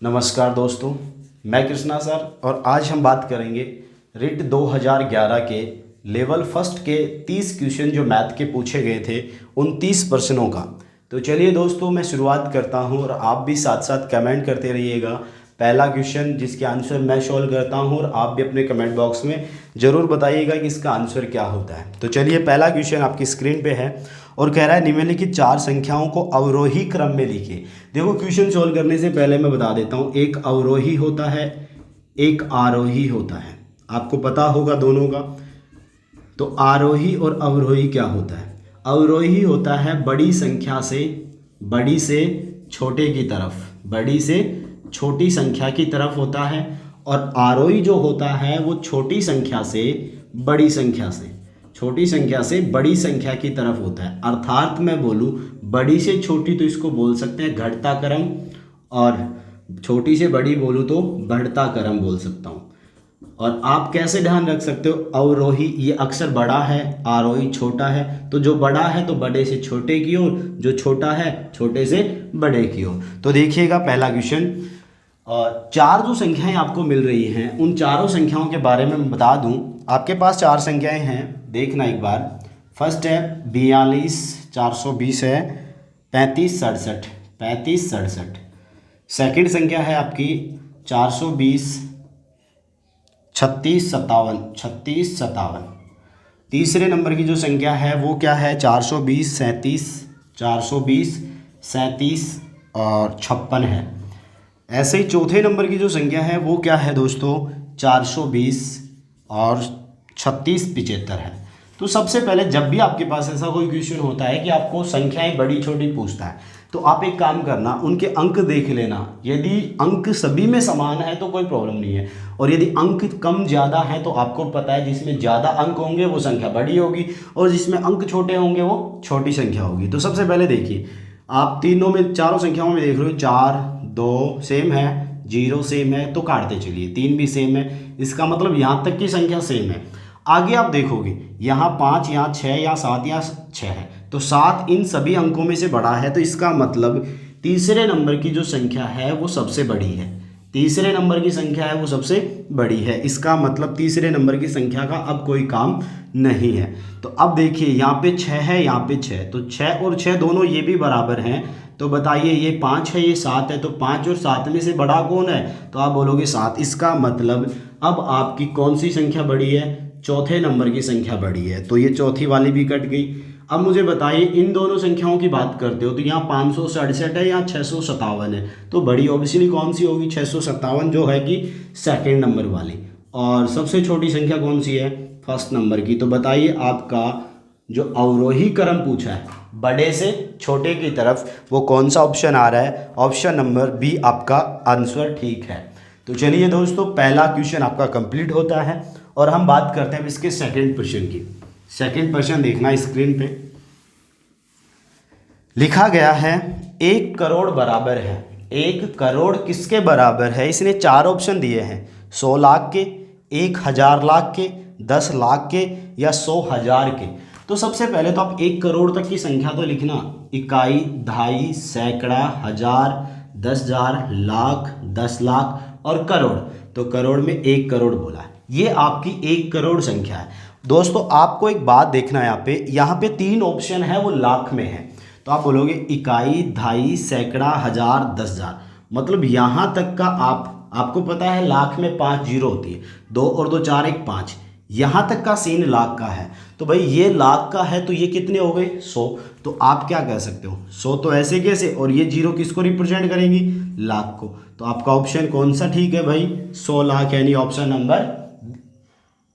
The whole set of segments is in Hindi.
नमस्कार दोस्तों, मैं कृष्णा सर और आज हम बात करेंगे रिट 2011 के लेवल फर्स्ट के 30 क्वेश्चन जो मैथ के पूछे गए थे उन 30 प्रश्नों का। तो चलिए दोस्तों, मैं शुरुआत करता हूं और आप भी साथ साथ कमेंट करते रहिएगा। पहला क्वेश्चन जिसके आंसर मैं सॉल्व करता हूं और आप भी अपने कमेंट बॉक्स में ज़रूर बताइएगा कि इसका आंसर क्या होता है। तो चलिए, पहला क्वेश्चन आपकी स्क्रीन पे है और कह रहा है निम्नलिखित 4 संख्याओं को अवरोही क्रम में लिखिए। देखो, क्वेश्चन सॉल्व करने से पहले मैं बता देता हूँ, एक अवरोही होता है, एक आरोही होता है। आपको पता होगा दोनों का। तो आरोही और अवरोही क्या होता है? अवरोही होता है बड़ी संख्या से छोटे की तरफ, बड़ी से छोटी संख्या की तरफ होता है, और आरोही जो होता है वो छोटी संख्या से बड़ी संख्या से छोटी संख्या से बड़ी संख्या की तरफ होता है। अर्थात मैं बोलूँ बड़ी से छोटी तो इसको बोल सकते हैं घटता क्रम, और छोटी से बड़ी बोलूँ तो बढ़ता क्रम बोल सकता हूँ। और आप कैसे ध्यान रख सकते हो, अवरोही ये अक्सर बड़ा है, आरोही छोटा है। तो जो बड़ा है तो बड़े से छोटे की ओर, जो छोटा है छोटे से बड़े की ओर। तो देखिएगा पहला क्वेश्चन, और 4 जो संख्याएं आपको मिल रही हैं उन चारों संख्याओं के बारे में मैं बता दूं। आपके पास 4 संख्याएं हैं, देखना एक बार। फर्स्ट है 42, 420 है, 35 67। सेकंड संख्या है आपकी 420, 36 57। तीसरे नंबर की जो संख्या है वो क्या है? 420 37 और 56 है। ऐसे ही चौथे नंबर की जो संख्या है वो क्या है दोस्तों? 420 और 36 75 है। तो सबसे पहले जब भी आपके पास ऐसा कोई क्वेश्चन होता है कि आपको संख्याएं बड़ी छोटी पूछता है, तो आप एक काम करना, उनके अंक देख लेना। यदि अंक सभी में समान है तो कोई प्रॉब्लम नहीं है, और यदि अंक कम ज़्यादा है तो आपको पता है जिसमें ज़्यादा अंक होंगे वो संख्या बड़ी होगी, और जिसमें अंक छोटे होंगे वो छोटी संख्या होगी। तो सबसे पहले देखिए, आप चारों संख्याओं में देख रहे हो, 4 2 सेम है, 0 सेम है, तो काटते चलिए। 3 भी सेम है, इसका मतलब यहाँ तक की संख्या सेम है। आगे आप देखोगे यहाँ 5, यहाँ 6, यहाँ 7, यहाँ 6 है, तो 7 इन सभी अंकों में से बड़ा है। तो इसका मतलब तीसरे नंबर की जो संख्या है वो सबसे बड़ी है। तीसरे नंबर की संख्या है वो सबसे बड़ी है। इसका मतलब तीसरे नंबर की संख्या का अब कोई काम नहीं है। तो अब देखिए, यहाँ पे 6 है, यहाँ पे 6, तो 6 और 6 दोनों ये भी बराबर हैं। तो बताइए, ये 5 है, ये 7 है, तो 5 और 7 में से बड़ा कौन है? तो आप बोलोगे 7। इसका मतलब अब आपकी कौन सी संख्या बड़ी है? चौथे नंबर की संख्या बड़ी है। तो ये चौथी वाली भी कट गई। अब मुझे बताइए, इन दोनों संख्याओं की बात करते हो तो यहाँ 567 है, यहाँ 657 है, तो बड़ी ऑब्वियसली कौन सी होगी? 657 जो है कि सेकंड नंबर वाली। और सबसे छोटी संख्या कौन सी है? फर्स्ट नंबर की। तो बताइए, आपका जो अवरोही क्रम पूछा है बड़े से छोटे की तरफ, वो कौन सा ऑप्शन आ रहा है? ऑप्शन नंबर बी आपका आंसर ठीक है। तो चलिए दोस्तों, पहला क्वेश्चन आपका कंप्लीट होता है और हम बात करते हैं इसके सेकंड प्रश्न की। सेकंड प्रश्न देखना स्क्रीन पे। लिखा गया है 1 करोड़ बराबर है। 1 करोड़ किसके बराबर है? इसने 4 ऑप्शन दिए हैं, 100 लाख के, 1000 लाख के, 10 लाख के, या 100,000 के। तो सबसे पहले तो आप 1 करोड़ तक की संख्या तो लिखना, इकाई, दहाई, सैकड़ा, हजार, 10,000, लाख, 10 लाख और करोड़। तो करोड़ में 1 करोड़ बोला है, ये आपकी 1 करोड़ संख्या है। दोस्तों आपको एक बात देखना है, यहाँ पे 3 ऑप्शन है वो लाख में है। तो आप बोलोगे इकाई, दहाई, सैकड़ा, हजार, 10,000, मतलब यहाँ तक का आपको पता है लाख में 5 जीरो होती है, 2 और 2 4 1 5, यहाँ तक का सीन लाख का है। तो भाई ये लाख का है, तो ये कितने हो गए? 100। तो आप क्या कह सकते हो, 100 तो ऐसे कैसे, और ये जीरो किसको रिप्रेजेंट करेंगी? लाख को। तो आपका ऑप्शन कौन सा ठीक है भाई? 100 लाख, यानी ऑप्शन नंबर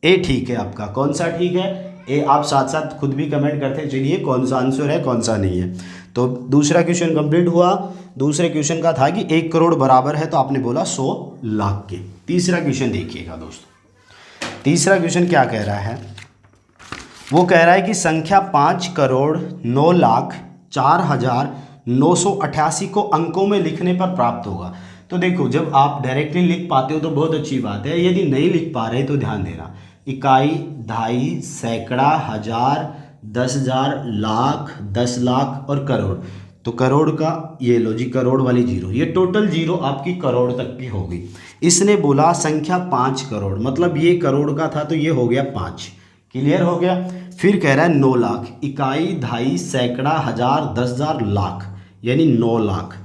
ए ठीक है आपका। कौन सा ठीक है? ए। आप साथ साथ खुद भी कमेंट करते चलिए कौन सा आंसर है कौन सा नहीं है। तो दूसरा क्वेश्चन कंप्लीट हुआ। दूसरे क्वेश्चन का था कि 1 करोड़ बराबर है, तो आपने बोला 100 लाख के। तीसरा क्वेश्चन देखिएगा दोस्तों। तीसरा क्वेश्चन क्या कह रहा है? वो कह रहा है कि संख्या 5 करोड़ 9,04,988 को अंकों में लिखने पर प्राप्त होगा। तो देखो, जब आप डायरेक्टली लिख पाते हो तो बहुत अच्छी बात है, यदि नहीं लिख पा रहे तो ध्यान देना। इकाई, दहाई, सैकड़ा, हजार, 10,000, लाख, 10 लाख और करोड़, तो करोड़ का ये लो जी, करोड़ वाली जीरो, ये टोटल जीरो आपकी करोड़ तक की होगी। इसने बोला संख्या 5 करोड़, मतलब ये करोड़ का था तो ये हो गया 5। क्लियर हो गया। फिर कह रहा है 9 लाख, इकाई, दहाई, सैकड़ा, हजार, 10,000, लाख, यानी 9 लाख।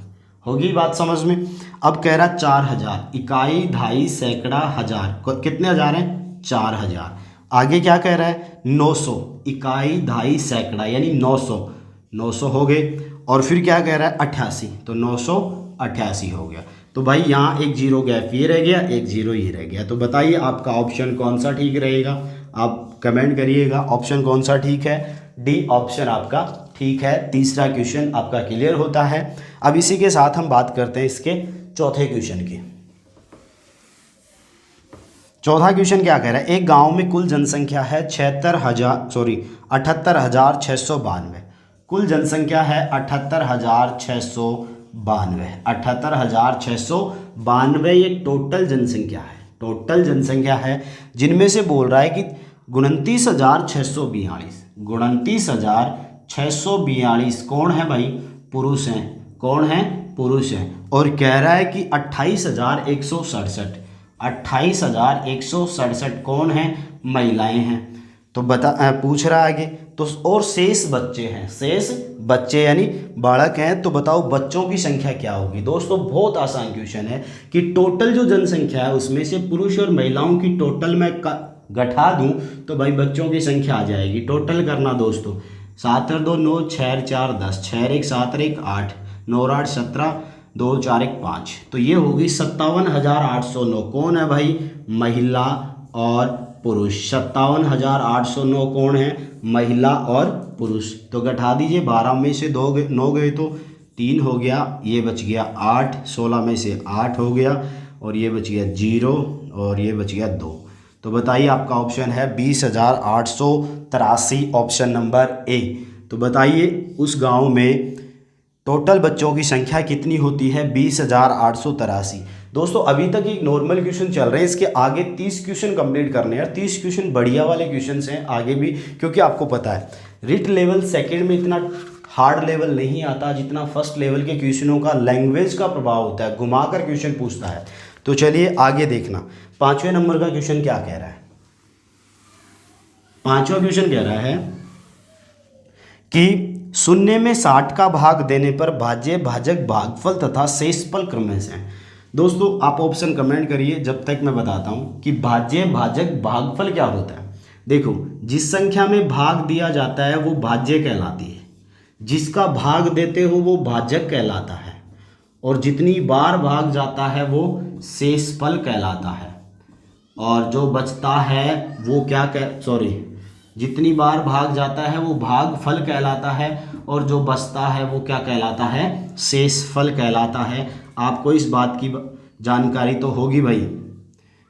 होगी बात समझ में। अब कह रहा 4,000, इकाई, दहाई, सैकड़ा, हजार, कितने हजार हैं? 4,000। आगे क्या कह रहा है? 900, इकाई, दहाई, सैकड़ा, यानी 900, 900 हो गए। और फिर क्या कह रहा है? 88, तो 988 हो गया। तो भाई यहाँ एक जीरो गैप ये रह गया, एक जीरो ये रह गया। तो बताइए आपका ऑप्शन कौन सा ठीक रहेगा? आप कमेंट करिएगा ऑप्शन कौन सा ठीक है। डी ऑप्शन आपका ठीक है। तीसरा क्वेश्चन आपका क्लियर होता है। अब इसी के साथ हम बात करते हैं इसके चौथे क्वेश्चन की। चौथा क्वेश्चन क्या कह रहा है? एक गांव में कुल जनसंख्या है 78,692। कुल जनसंख्या है 78,692। 78,692 ये टोटल जनसंख्या है, टोटल जनसंख्या है, जिनमें से बोल रहा है कि 29,642, 29,642 कौन है भाई? पुरुष हैं। कौन है? पुरुष हैं। और कह रहा है कि 28,167, 28,167 कौन है? महिलाएं हैं। तो पूछ रहा है आगे तो, और शेष बच्चे हैं, शेष बच्चे यानी बालक हैं। तो बताओ बच्चों की संख्या क्या होगी? दोस्तों बहुत आसान क्वेश्चन है कि टोटल जो जनसंख्या है उसमें से पुरुष और महिलाओं की टोटल मैं घटा दूं तो भाई बच्चों की संख्या आ जाएगी। टोटल करना दोस्तों, 7 और 2 9, 6 और 4 10, 6 और 1 7 और 1 8, 9 और 8 17, 2 और 4 1 5। तो ये होगी 57,809। कौन है भाई? महिला और पुरुष। 57,809 कौन है? महिला और पुरुष। तो घटा दीजिए, 12 में से 9 गए तो 3 हो गया, ये बच गया 8, 16 में से 8 हो गया, और ये बच गया 0, और ये बच गया 2। तो बताइए आपका ऑप्शन है 20,883, ऑप्शन नंबर ए। तो बताइए उस गांव में टोटल बच्चों की संख्या कितनी होती है? 20,883। दोस्तों अभी तक एक नॉर्मल क्वेश्चन चल रहे हैं, इसके आगे 30 क्वेश्चन कंप्लीट करने हैं। 30 क्वेश्चन बढ़िया वाले क्वेश्चन हैं आगे भी, क्योंकि आपको पता है रिट लेवल सेकंड में इतना हार्ड लेवल नहीं आता जितना फर्स्ट लेवल के क्वेश्चनों का लैंग्वेज का प्रभाव होता है, घुमाकर क्वेश्चन पूछता है। तो चलिए आगे देखना 5वें नंबर का क्वेश्चन क्या कह रहा है। 5वां क्वेश्चन कह रहा है कि शून्य में 60 का भाग देने पर भाज्य, भाजक, भागफल तथा शेषफल क्रम से हैं। दोस्तों आप ऑप्शन कमेंट करिए जब तक मैं बताता हूं कि भाज्य, भाजक, भागफल क्या होता है। देखो जिस संख्या में भाग दिया जाता है वो भाज्य कहलाती है, जिसका भाग देते हो वो भाजक कहलाता है, और जितनी बार भाग जाता है वो शेषफल कहलाता है, और जो बचता है वो जितनी बार भाग जाता है वो भागफल कहलाता है, और जो बचता है वो क्या कहलाता है? शेषफल कहलाता है। आपको इस बात की जानकारी तो होगी भाई,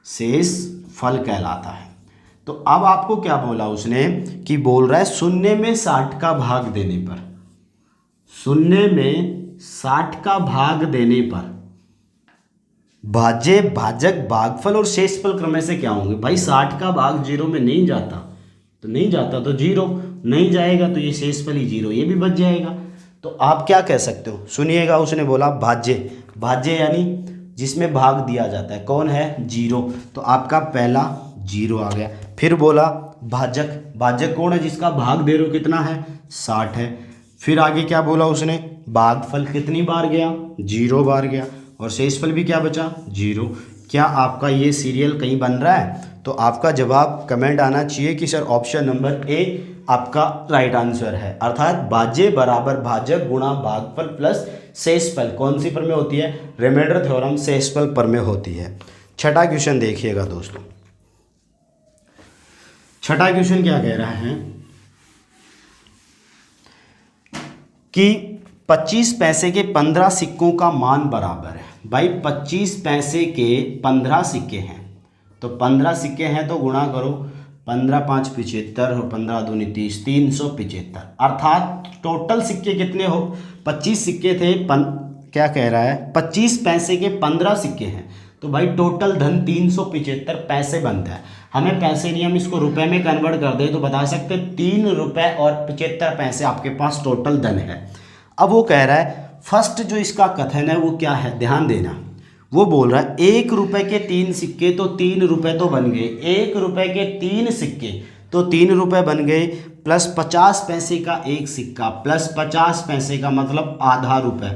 शेषफल कहलाता है। तो अब आपको क्या बोला उसने कि बोल रहा है शून्य में 60 का भाग देने पर, शून्य में 60 का भाग देने पर भाज्य, भाजक, भागफल और शेषफल क्रम से क्या होंगे? भाई 60 का भाग 0 में नहीं जाता, तो नहीं जाता तो 0 नहीं जाएगा, तो ये शेषफल ही 0, ये भी बच जाएगा। तो आप क्या कह सकते हो? सुनिएगा, उसने बोला भाज्य, भाज्य यानी जिसमें भाग दिया जाता है, कौन है? 0, तो आपका पहला 0 आ गया। फिर बोला भाजक, भाजक कौन है? जिसका भाग दे रहे हो कितना है? 60 है। फिर आगे क्या बोला उसने? भागफल कितनी बार गया? 0 बार गया। और शेषफल भी क्या बचा? 0। क्या आपका ये सीरियल कहीं बन रहा है? तो आपका जवाब कमेंट आना चाहिए कि सर ऑप्शन नंबर ए आपका राइट आंसर है, अर्थात भाज्य बराबर भाजक गुणा भागफल प्लस शेषफल कौन सी पर में होती है? रिमाइंडर थ्योरम शेषफल पर में होती है। छठा क्वेश्चन देखिएगा दोस्तों। छठा क्वेश्चन क्या कह रहा है कि 25 पैसे के 15 सिक्कों का मान बराबर है। भाई 25 पैसे के 15 सिक्के हैं, तो 15 सिक्के हैं तो गुणा करो, 15 5 75 और 15 दूनी 30, 375। अर्थात टोटल सिक्के कितने हो? 25 सिक्के थे, क्या कह रहा है? 25 पैसे के 15 सिक्के हैं, तो भाई टोटल धन 375 पैसे बनता है। हमें पैसे नहीं, हम इसको रुपए में कन्वर्ट कर दें तो बता सकते 3 रुपये और 75 पैसे आपके पास टोटल धन है। अब वो कह रहा है फर्स्ट जो इसका कथन है वो क्या है, ध्यान देना। वो बोल रहा है 1 रुपए के 3 सिक्के तो 3 रुपए तो बन गए, 1 रुपए के 3 सिक्के तो 3 रुपए बन गए, प्लस 50 पैसे का एक सिक्का प्लस 50 पैसे का मतलब आधा रुपए,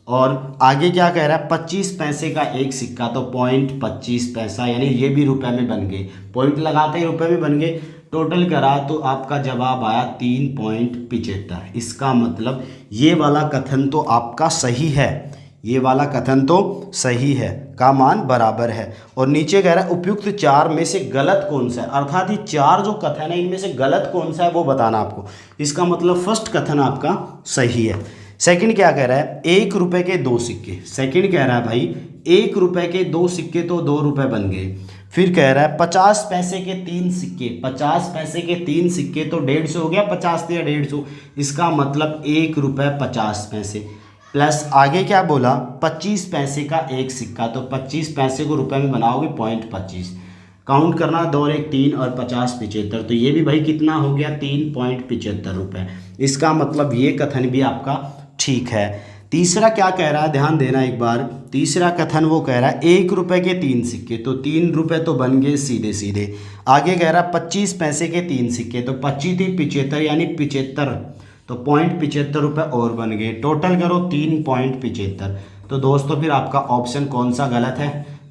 और आगे क्या कह रहा है 25 पैसे का एक सिक्का तो 0.25 पैसा, यानी ये भी रुपए में बन गए, पॉइंट लगाते ही रुपए में बन गए। टोटल करा तो आपका जवाब आया 3.75। इसका मतलब ये वाला कथन तो आपका सही है, ये वाला कथन तो सही है, का मान बराबर है। और नीचे कह रहा है उपयुक्त 4 में से गलत कौन सा है, अर्थात ये 4 जो कथन है इनमें से गलत कौन सा है वो बताना आपको। इसका मतलब फर्स्ट कथन आपका सही है। सेकंड क्या कह रहा है 1 रुपए के 2 सिक्के, सेकंड कह रहा है भाई 1 रुपए के 2 सिक्के तो 2 रुपए बन गए। फिर कह रहा है 50 पैसे के 3 सिक्के, 50 पैसे के 3 सिक्के तो 150 हो गया, 50 या 150, इसका मतलब 1 रुपए 50 पैसे, प्लस आगे क्या बोला 25 पैसे का एक सिक्का तो 25 पैसे को रुपए में बनाओगे 0.25, काउंट करना 2 और 1 3 और 50 75, तो ये भी भाई कितना हो गया 3.75 रुपये। इसका मतलब ये कथन भी आपका ठीक है। तीसरा क्या कह रहा है, ध्यान देना एक बार, तीसरा कथन वो कह रहा है 1 रुपए के 3 सिक्के तो 3 रुपए तो बन गए सीधे सीधे। आगे कह रहा है 25 पैसे के 3 सिक्के तो 25 थी 75 यानी 75 तो 0.75 रुपये और बन गए, टोटल करो 3.75। तो दोस्तों फिर आपका ऑप्शन कौन सा गलत है,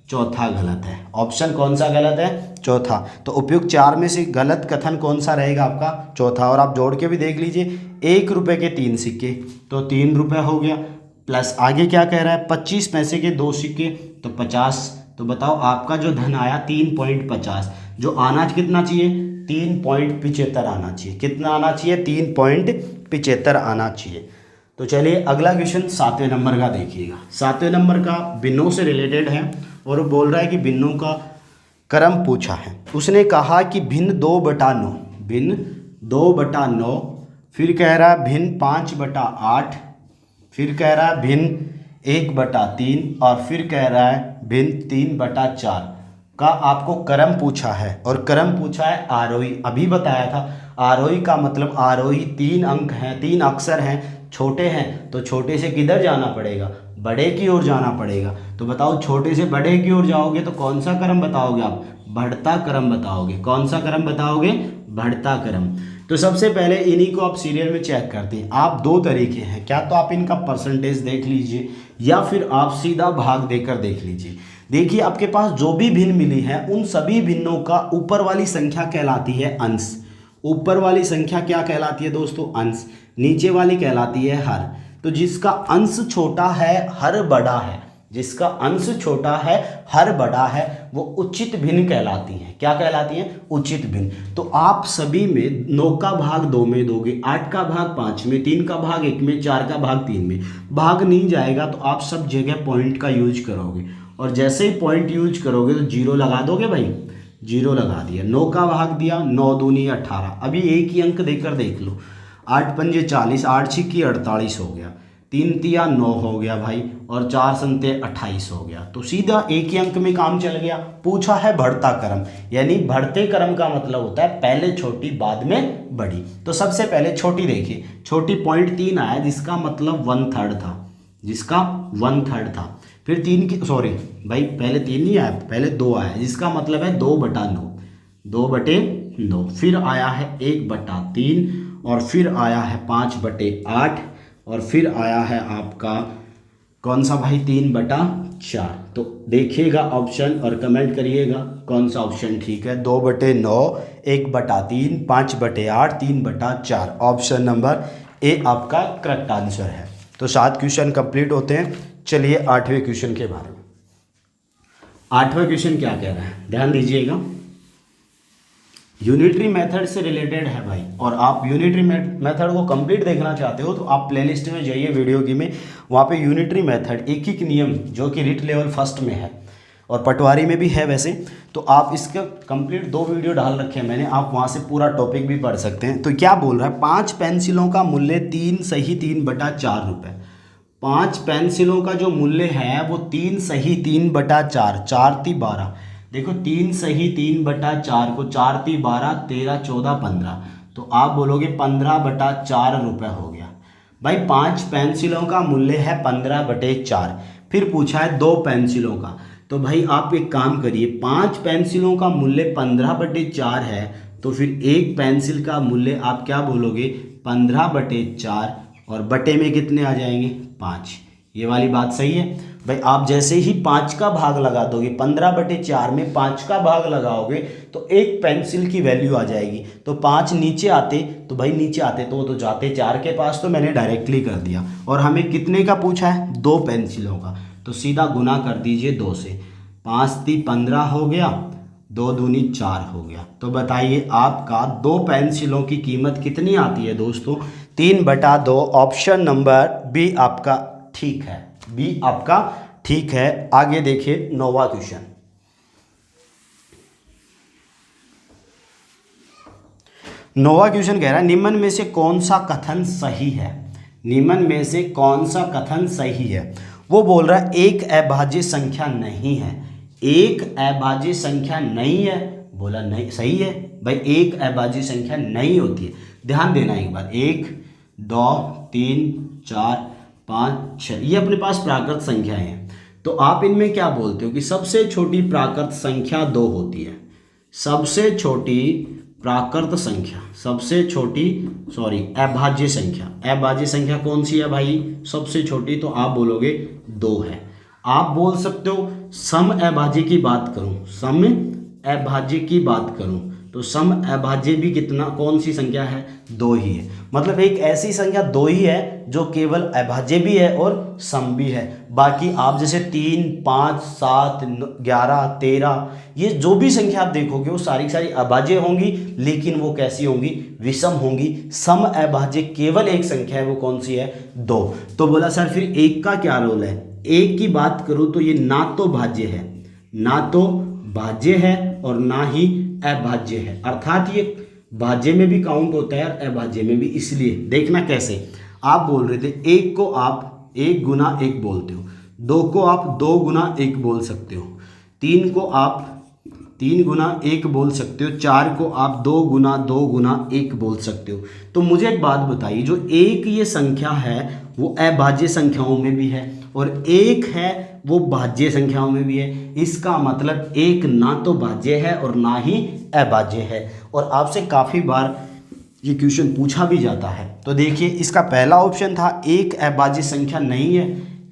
चौथा गलत है। ऑप्शन कौन सा गलत है, चौथा। तो उपयुक्त 4 में से गलत कथन कौन सा रहेगा आपका, चौथा। और आप जोड़ के भी देख लीजिए 1 रुपए के 3 सिक्के तो 3 रुपये हो गया, प्लस आगे क्या कह रहा है 25 पैसे के 2 सिक्के तो 50, तो बताओ आपका जो धन आया 3.50, जो आना कितना चाहिए 3.75 आना चाहिए, कितना आना चाहिए 3.75 आना चाहिए। तो चलिए अगला क्वेश्चन 7वें नंबर का देखिएगा। 7वें नंबर का भिन्नों से रिलेटेड है और वो बोल रहा है कि भिन्नों का क्रम पूछा है। उसने कहा कि भिन्न 2/9, भिन्न 2/9, फिर कह रहा है भिन्न 5/8, फिर कह रहा है भिन्न 1/3 और फिर कह रहा है भिन्न 3/4 का आपको क्रम पूछा है। और क्रम पूछा है आरोही, अभी बताया था आरोही का मतलब आरोही 3 अंक हैं, 3 अक्षर हैं, छोटे हैं तो छोटे से किधर जाना पड़ेगा, बड़े की ओर जाना पड़ेगा। तो बताओ छोटे से बड़े की ओर जाओगे तो कौन सा क्रम बताओगे आप, बढ़ता क्रम बताओगे। कौन सा क्रम बताओगे, बढ़ता क्रम। तो सबसे पहले इन्हीं को आप सीरियल में चेक करते हैं। आप 2 तरीके हैं, क्या तो आप इनका परसेंटेज देख लीजिए या फिर आप सीधा भाग देकर देख लीजिए। देखिए आपके पास जो भी भिन्न मिली है उन सभी भिन्नों का ऊपर वाली संख्या कहलाती है अंश। ऊपर वाली संख्या क्या कहलाती है दोस्तों, अंश। नीचे वाली कहलाती है हर। तो जिसका अंश छोटा है हर बड़ा है, जिसका अंश छोटा है हर बड़ा है वो उचित भिन्न कहलाती हैं। क्या कहलाती हैं, उचित भिन्न। तो आप सभी में 9 का भाग 2 में दोगे, 8 का भाग 5 में, 3 का भाग 1 में, 4 का भाग 3 में। भाग नहीं जाएगा तो आप सब जगह पॉइंट का यूज करोगे और जैसे ही पॉइंट यूज करोगे तो 0 लगा दोगे भाई, 0 लगा दिया। 9 का भाग दिया, 9 दूनी 18, अभी एक ही अंक देकर देख लो, 8 पंजे 40, 8 छिक्की 48 हो गया, 3 तिया 9 हो गया भाई और 4 संते 28 हो गया। तो सीधा एक ही अंक में काम चल गया। पूछा है बढ़ता क्रम, यानी बढ़ते क्रम का मतलब होता है पहले छोटी बाद में बड़ी। तो सबसे पहले छोटी देखिए, छोटी 0.3 आया जिसका मतलब 1/3 था, जिसका 1/3 था। फिर 3 की सॉरी भाई पहले 3 नहीं आया, पहले 2 आया जिसका मतलब है 2/9, 2/9। फिर आया है 1/3 और फिर आया है 5/8 और फिर आया है आपका कौन सा भाई 3/4। तो देखिएगा ऑप्शन और कमेंट करिएगा कौन सा ऑप्शन ठीक है। 2/9, 1/3, 5/8, 3/4। ऑप्शन नंबर ए आपका करेक्ट आंसर है। तो 7 क्वेश्चन कंप्लीट होते हैं। चलिए 8वें क्वेश्चन के बारे में। 8वां क्वेश्चन क्या कह रहा है, ध्यान दीजिएगा। यूनिटरी मेथड से रिलेटेड है भाई, और आप यूनिटरी मेथड को कंप्लीट देखना चाहते हो तो आप प्लेलिस्ट में जाइए वीडियो की में, वहाँ पे यूनिटरी मेथड एक एक नियम जो कि रिट लेवल फर्स्ट में है और पटवारी में भी है वैसे, तो आप इसका कंप्लीट 2 वीडियो डाल रखे हैं मैंने, आप वहाँ से पूरा टॉपिक भी पढ़ सकते हैं। तो क्या बोल रहा है 5 पेंसिलों का मूल्य 3 सही 3/4 रुपये। 5 पेंसिलों का जो मूल्य है वो 3 सही 3/4, 4 × 12। देखो 3 सही 3/4 को 4 × 12, 13, 14, 15, तो आप बोलोगे 15/4 रुपये हो गया। भाई 5 पेंसिलों का मूल्य है 15/4। फिर पूछा है 2 पेंसिलों का। तो भाई आप एक काम करिए, 5 पेंसिलों का मूल्य 15/4 है, तो फिर एक पेंसिल का मूल्य आप क्या बोलोगे, 15/4, और बटे में कितने आ जाएंगे, 5। ये वाली बात सही है भाई। आप जैसे ही 5 का भाग लगा दोगे, 15/4 में 5 का भाग लगाओगे तो एक पेंसिल की वैल्यू आ जाएगी। तो 5 नीचे आते तो भाई नीचे आते तो वो तो जाते 4 के पास, तो मैंने डायरेक्टली कर दिया। और हमें कितने का पूछा है, 2 पेंसिलों का, तो सीधा गुना कर दीजिए 2 से। 5 × 15 हो गया, 2 दूनी 4 हो गया। तो बताइए आपका 2 पेंसिलों की कीमत कितनी आती है दोस्तों, 3/2। ऑप्शन नंबर बी आपका ठीक है, बी आपका ठीक है। आगे देखिए 9वां क्वेश्चन। 9वां क्वेश्चन कह रहा है निम्न में से कौन सा कथन सही है, निम्न में से कौन सा कथन सही है। वो बोल रहा है एक अभाज्य संख्या नहीं है, एक अभाज्य संख्या नहीं है। बोला नहीं, सही है भाई, एक अभाज्य संख्या नहीं होती है। ध्यान देना एक बार, 1 2 3 4 5 6 ये अपने पास प्राकृत संख्याएं हैं। तो आप इनमें क्या बोलते हो कि सबसे छोटी प्राकृत संख्या 2 होती है। सबसे छोटी प्राकृत संख्या, सबसे छोटी अभाज्य संख्या, अभाज्य संख्या कौन सी है भाई, सबसे छोटी, तो आप बोलोगे 2 है। आप बोल सकते हो सम अभाज्य की बात करूं, सम अभाज्य की बात करूं तो सम अभाज्य भी कितना, कौन सी संख्या है, 2 ही है। मतलब एक ऐसी संख्या 2 ही है जो केवल अभाज्य भी है और सम भी है। बाकी आप जैसे 3 5 7 11 13 ये जो भी संख्या आप देखोगे वो सारी सारी अभाज्य होंगी, लेकिन वो कैसी होंगी, विषम होंगी। सम अभाज्य केवल एक संख्या है, वो कौन सी है, 2। तो बोला सर फिर एक का क्या रोल है, एक की बात करूं तो ये ना तो भाज्य है, ना तो भाज्य है और ना ही अभाज्य है, अर्थात ये भाज्य में भी काउंट होता है और अभाज्य में भी। इसलिए देखना कैसे, आप बोल रहे थे एक को आप 1 × 1 बोलते हो, 2 को आप 2 × 1 बोल सकते हो, 3 को आप 3 × 1 बोल सकते हो, 4 को आप 2 × 2 × 1 बोल सकते हो। तो मुझे एक बात बताइए, जो एक ये संख्या है वो अभाज्य संख्याओं में भी है और एक है वो भाज्य संख्याओं में भी है। इसका मतलब एक ना तो भाज्य है और ना ही अभाज्य है। और आपसे काफ़ी बार ये क्वेश्चन पूछा भी जाता है। तो देखिए इसका पहला ऑप्शन था एक अभाज्य संख्या नहीं है,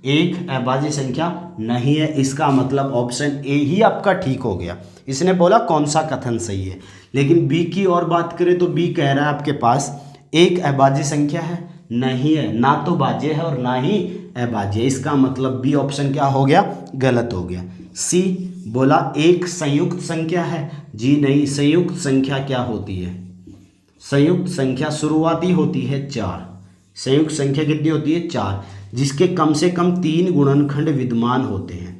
एक अभाज्य संख्या नहीं है, इसका मतलब ऑप्शन ए ही आपका ठीक हो गया। इसने बोला कौन सा कथन सही है। लेकिन बी की और बात करें तो बी कह रहा है आपके पास एक अभाज्य संख्या है, नहीं है, ना तो भाज्य है और ना ही अभाज्य। इसका मतलब बी ऑप्शन क्या हो गया, गलत हो गया। सी बोला एक संयुक्त संख्या है, जी नहीं, संयुक्त संख्या क्या होती है, संयुक्त संख्या शुरुआती होती है 4। संयुक्त संख्या कितनी होती है, 4, जिसके कम से कम 3 गुणनखंड विद्यमान होते हैं।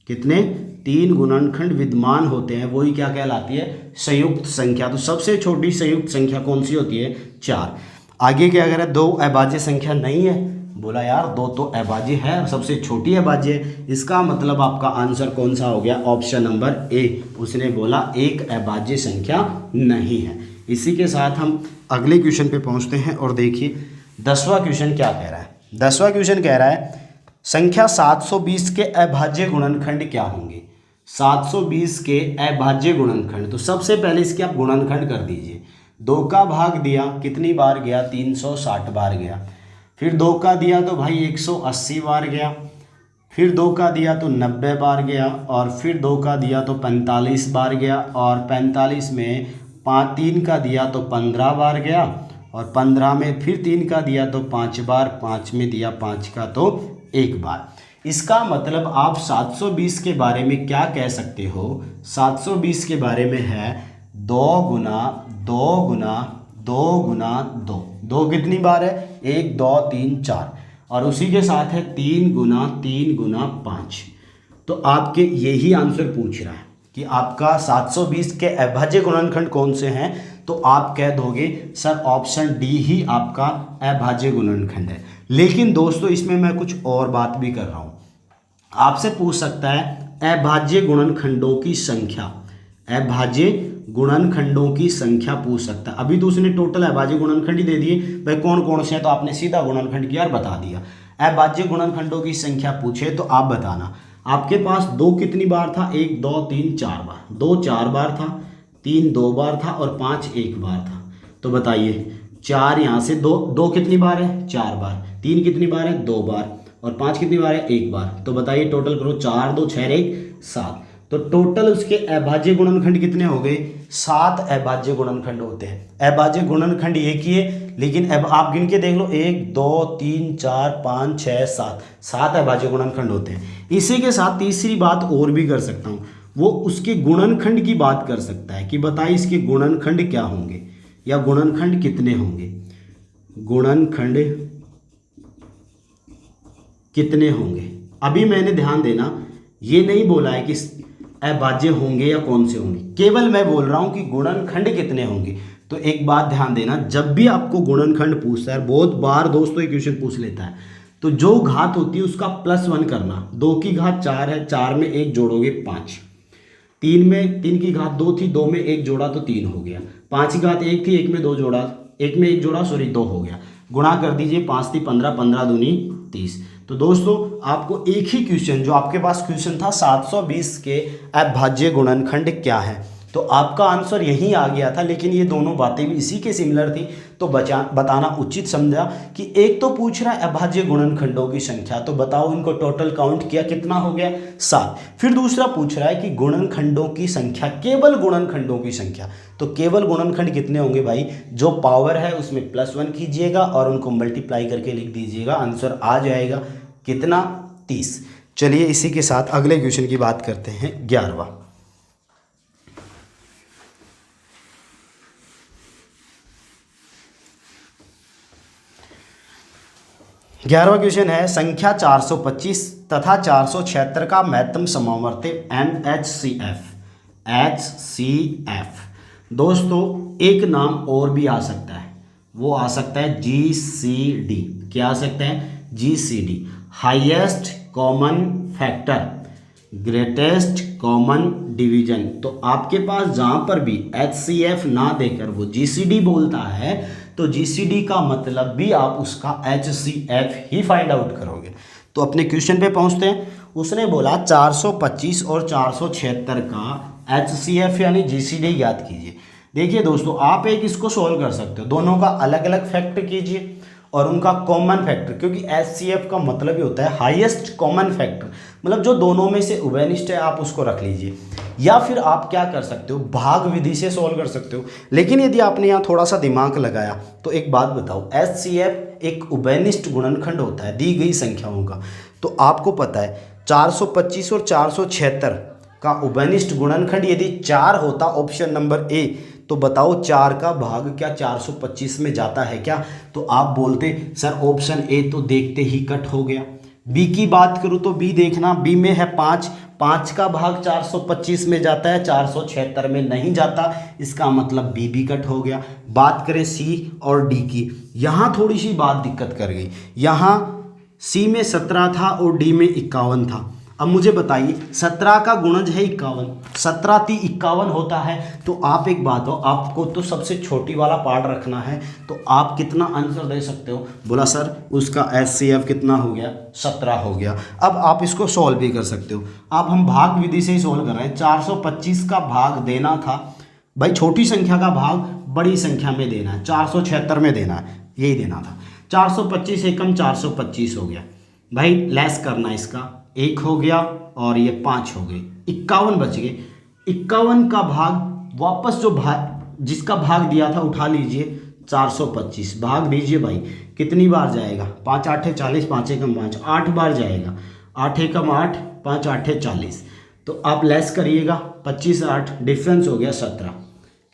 कितने, 3 गुणनखंड विद्यमान होते हैं, वही क्या कहलाती है, संयुक्त संख्या। तो सबसे छोटी संयुक्त संख्या कौन सी होती है, 4। आगे क्या कह रहा है, 2 अभाज्य संख्या नहीं है। बोला यार 2 तो अभाज्य है और सबसे छोटी अभाज्य है। इसका मतलब आपका आंसर कौन सा हो गया, ऑप्शन नंबर ए। उसने बोला एक अभाज्य संख्या नहीं है। इसी के साथ हम अगले क्वेश्चन पे पहुंचते हैं और देखिए 10वां क्वेश्चन क्या कह रहा है। 10वां क्वेश्चन कह रहा है संख्या 720 के अभाज्य गुणनखंड क्या होंगे। 720 के अभाज्य गुणनखंड, तो सबसे पहले इसके आप गुणनखंड कर दीजिए। 2 का भाग दिया कितनी बार गया, 360 बार गया। फिर 2 का दिया तो भाई 180 बार गया। फिर 2 का दिया तो 90 बार गया। और फिर 2 का दिया तो 45 बार गया। और 45 में 3 का दिया तो 15 बार गया। और 15 में फिर 3 का दिया तो 5 बार। 5 में दिया 5 का तो 1 बार। इसका मतलब आप 720 के बारे में क्या कह सकते हो, 720 के बारे में है 2 × 2 × 2 × 2। 2 कितनी बार है, 1 2 3 4, और उसी के साथ है 3 × 3 × 5। तो आपके यही आंसर पूछ रहा है कि आपका 720 के अभाज्य गुणनखंड कौन से हैं, तो आप कह दोगे सर ऑप्शन डी ही आपका अभाज्य गुणनखंड है। लेकिन दोस्तों इसमें मैं कुछ और बात भी कर रहा हूँ। आपसे पूछ सकता है अभाज्य गुणनखंडों की संख्या, अभाज्य गुणनखंडों की संख्या पूछ सकता है। अभी तो उसने टोटल अभाज्य गुणनखंड ही दे दिए, भाई कौन कौन से हैं, तो आपने सीधा गुणनखंड किया और बता दिया। अभाज्य गुणनखंडों की संख्या पूछे तो आप बताना। आपके पास 2 कितनी बार था, 1 2 3 4 बार, 2 4 बार था, 3 2 बार था और 5 1 बार था। तो बताइए 4 यहाँ से 2 कितनी बार है, 4 बार, 3 कितनी बार है, 2 बार और 5 कितनी बार है, 1 बार। तो बताइए टोटल करो, 4 2 6 1 7। तो टोटल उसके अभाज्य गुणनखंड कितने हो गए, 7 अभाज्य गुणनखंड होते हैं। अभाज्य गुणनखंड एक ही है, लेकिन अब आप गिन के देख लो, 1 2 3 4 5 6 7 अभाज्य गुणनखंड होते हैं। इसी के साथ तीसरी बात और भी कर सकता हूँ, वो उसके गुणनखंड की बात कर सकता है कि बताइए इसके गुणनखंड क्या होंगे या गुणनखंड कितने होंगे, गुणनखंड कितने होंगे। अभी मैंने ध्यान देना, ये नहीं बोला है कि अभाज्य होंगे या कौन से होंगे, केवल मैं बोल रहा हूं कि गुणनखंड कितने होंगे। तो एक बात ध्यान देना, जब भी आपको गुणनखंड पूछता है, बहुत बार दोस्तों ये क्वेश्चन पूछ लेता है, तो जो घात होती है उसका +1 करना। 2 की घात 4 है, 4 में 1 जोड़ोगे 5, 3 की घात 2 थी, 2 में 1 जोड़ा तो 3 हो गया, 5 की घात 1 थी, 1 में 2 जोड़ा, 1 में 1 जोड़ा 2 हो गया। गुणा कर दीजिए, 5 थी 15, 15 दूनी 30। तो दोस्तों आपको एक ही क्वेश्चन, जो आपके पास क्वेश्चन था 720 के अभाज्य गुणनखंड क्या है, तो आपका आंसर यही आ गया था। लेकिन ये दोनों बातें भी इसी के सिमिलर थी, तो बताना उचित समझा कि एक तो पूछ रहा है अभाज्य गुणनखंडों की संख्या, तो बताओ इनको टोटल काउंट किया कितना हो गया, 7। फिर दूसरा पूछ रहा है कि गुणनखंडों की संख्या, केवल गुणनखंडों की संख्या, तो केवल गुणनखंड कितने होंगे भाई, जो पावर है उसमें +1 कीजिएगा और उनको मल्टीप्लाई करके लिख दीजिएगा, आंसर आ जाएगा कितना, 30। चलिए इसी के साथ अगले क्वेश्चन की बात करते हैं, 11वां। 11वां क्वेश्चन है, संख्या 425 तथा 476 का महत्तम समवर्ती HCF। दोस्तों एक नाम और भी आ सकता है, वो आ सकता है GCD। क्या आ सकता है, GCD, highest common factor, greatest common division. तो आपके पास जहां पर भी HCF ना देकर वो GCD बोलता है, तो GCD का मतलब भी आप उसका HCF ही फाइंड आउट करोगे। तो अपने क्वेश्चन पे पहुंचते हैं। उसने बोला 425 और 476 का HCF यानी GCD ज्ञात कीजिए। देखिए दोस्तों, आप एक इसको सोल्व कर सकते हो, दोनों का अलग अलग फैक्टर कीजिए और उनका कॉमन फैक्टर, क्योंकि HCF का मतलब ही होता है हाईएस्ट कॉमन फैक्टर, मतलब जो दोनों में से उभयनिष्ठ है आप उसको रख लीजिए। या फिर आप क्या कर सकते हो, भाग विधि से सॉल्व कर सकते हो। लेकिन यदि आपने यहाँ थोड़ा सा दिमाग लगाया तो एक बात बताओ, HCF एक उभयनिष्ठ गुणनखंड होता है दी गई संख्याओं का। तो आपको पता है 425 और 476 का उभयनिष्ठ गुणनखंड यदि 4 होता, ऑप्शन नंबर ए, तो बताओ 4 का भाग क्या 425 में जाता है क्या? तो आप बोलते सर ऑप्शन ए तो देखते ही कट हो गया। बी की बात करूँ तो बी देखना, बी में है 5, 5 का भाग 425 में जाता है, 476 में नहीं जाता, इसका मतलब बी भी कट हो गया। बात करें सी और डी की, यहाँ थोड़ी सी बात दिक्कत कर गई। यहाँ सी में 17 था और डी में 51 था। अब मुझे बताइए 17 का गुणज है 51, 17 × 51 होता है। तो आप एक बात हो, आपको तो सबसे छोटी वाला पार्ट रखना है, तो आप कितना आंसर दे सकते हो? बोला सर उसका HCF कितना हो गया, 17 हो गया। अब आप इसको सॉल्व भी कर सकते हो। आप हम भाग विधि से ही सॉल्व कर रहे हैं। 425 का भाग देना था भाई, छोटी संख्या का भाग बड़ी संख्या में देना है, 476 में देना है, यही देना था। 425 एकम 425 हो गया भाई, लेस करना, इसका 1 हो गया और ये 5 हो गए, 51 बच गए। 51 का भाग वापस जो भाग जिसका भाग दिया था उठा लीजिए, 425 भाग दीजिए भाई, कितनी बार जाएगा? 5 8 40, 5 एकम 5, 8 बार जाएगा, 8 एकम 8, 5 8 40। तो आप लेस करिएगा, 25 8 डिफरेंस हो गया 17।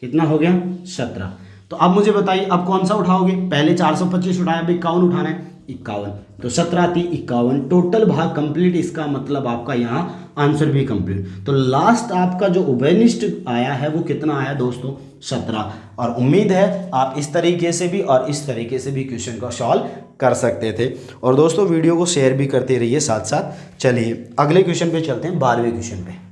कितना हो गया? 17। तो अब मुझे बताइए अब कौन सा उठाओगे? पहले 425 उठाया, अब 51 उठाना है, 51। तो 17 × 51 टोटल भाग कंप्लीट, इसका मतलब आपका यहाँ आंसर भी कंप्लीट। तो लास्ट आपका जो उभयनिष्ठ आया है वो कितना आया दोस्तों? 17। और उम्मीद है आप इस तरीके से भी और इस तरीके से भी क्वेश्चन को सॉल्व कर सकते थे। और दोस्तों वीडियो को शेयर भी करते रहिए साथ साथ। चलिए अगले क्वेश्चन पे चलते हैं, 12वें क्वेश्चन पे।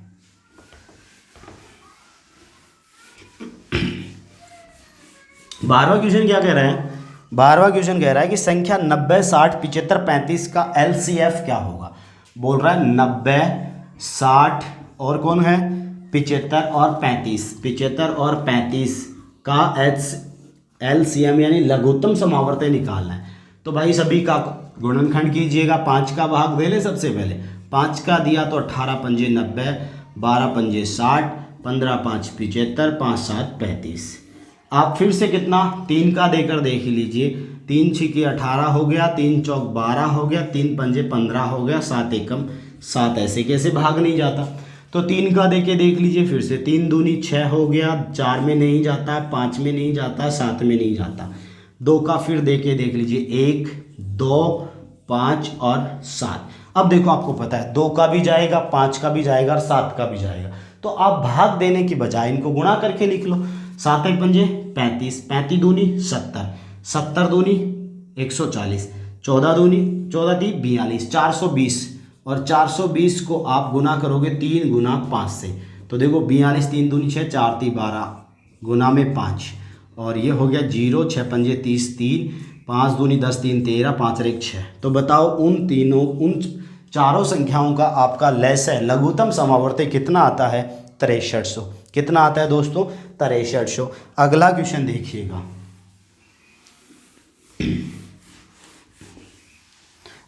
12वां क्वेश्चन क्या कह रहा है? 12वां क्वेश्चन कह रहा है कि संख्या 90, 60, 75, 35 का LCF क्या होगा? बोल रहा है 90, 60 और कौन है 75 और 35, 75 और 35 का LCM यानी लघुत्तम समावर्तय निकालना है। तो भाई सभी का गुणनखंड कीजिएगा। 5 का भाग दे ले सबसे पहले। 5 का दिया तो 18 पंजे 90, 12 पंजे 60, 15 5 75, 5 7 35। आप फिर से कितना 3 का देकर देख लीजिए। 3 छिके 18 हो गया, 3 चौक 12 हो गया, 3 पंजे 15 हो गया, 7 एकम 7। ऐसे कैसे भाग नहीं जाता? तो 3 का दे के देख लीजिए फिर से। 3 दूनी 6 हो गया, 4 में नहीं जाता, 5 में नहीं जाता, 7 में नहीं जाता। 2 का फिर दे के देख लीजिए 1 2 5 और 7। अब देखो आपको पता है 2 का भी जाएगा, 5 का भी जाएगा और 7 का भी जाएगा। तो आप भाग देने की बजाय इनको गुणा करके लिख लो। 7 एक पंजे 35, 35 दूनी 70, 70 दूनी 140, 14 दूनी 14 दी 42, 420। और 420 को आप गुना करोगे 3 गुना 5 से। तो देखो 42, 3 दूनी 6, 4 ती 12 गुना में 5 और ये हो गया 0, 6 पंजे 30, 3 5 दूनी 10, 3 13, 5 और 1 6। तो बताओ उन चारों संख्याओं का आपका लय लघुत्तम समावर्तय कितना आता है? 6300। कितना आता है दोस्तों? 6300। अगला क्वेश्चन देखिएगा।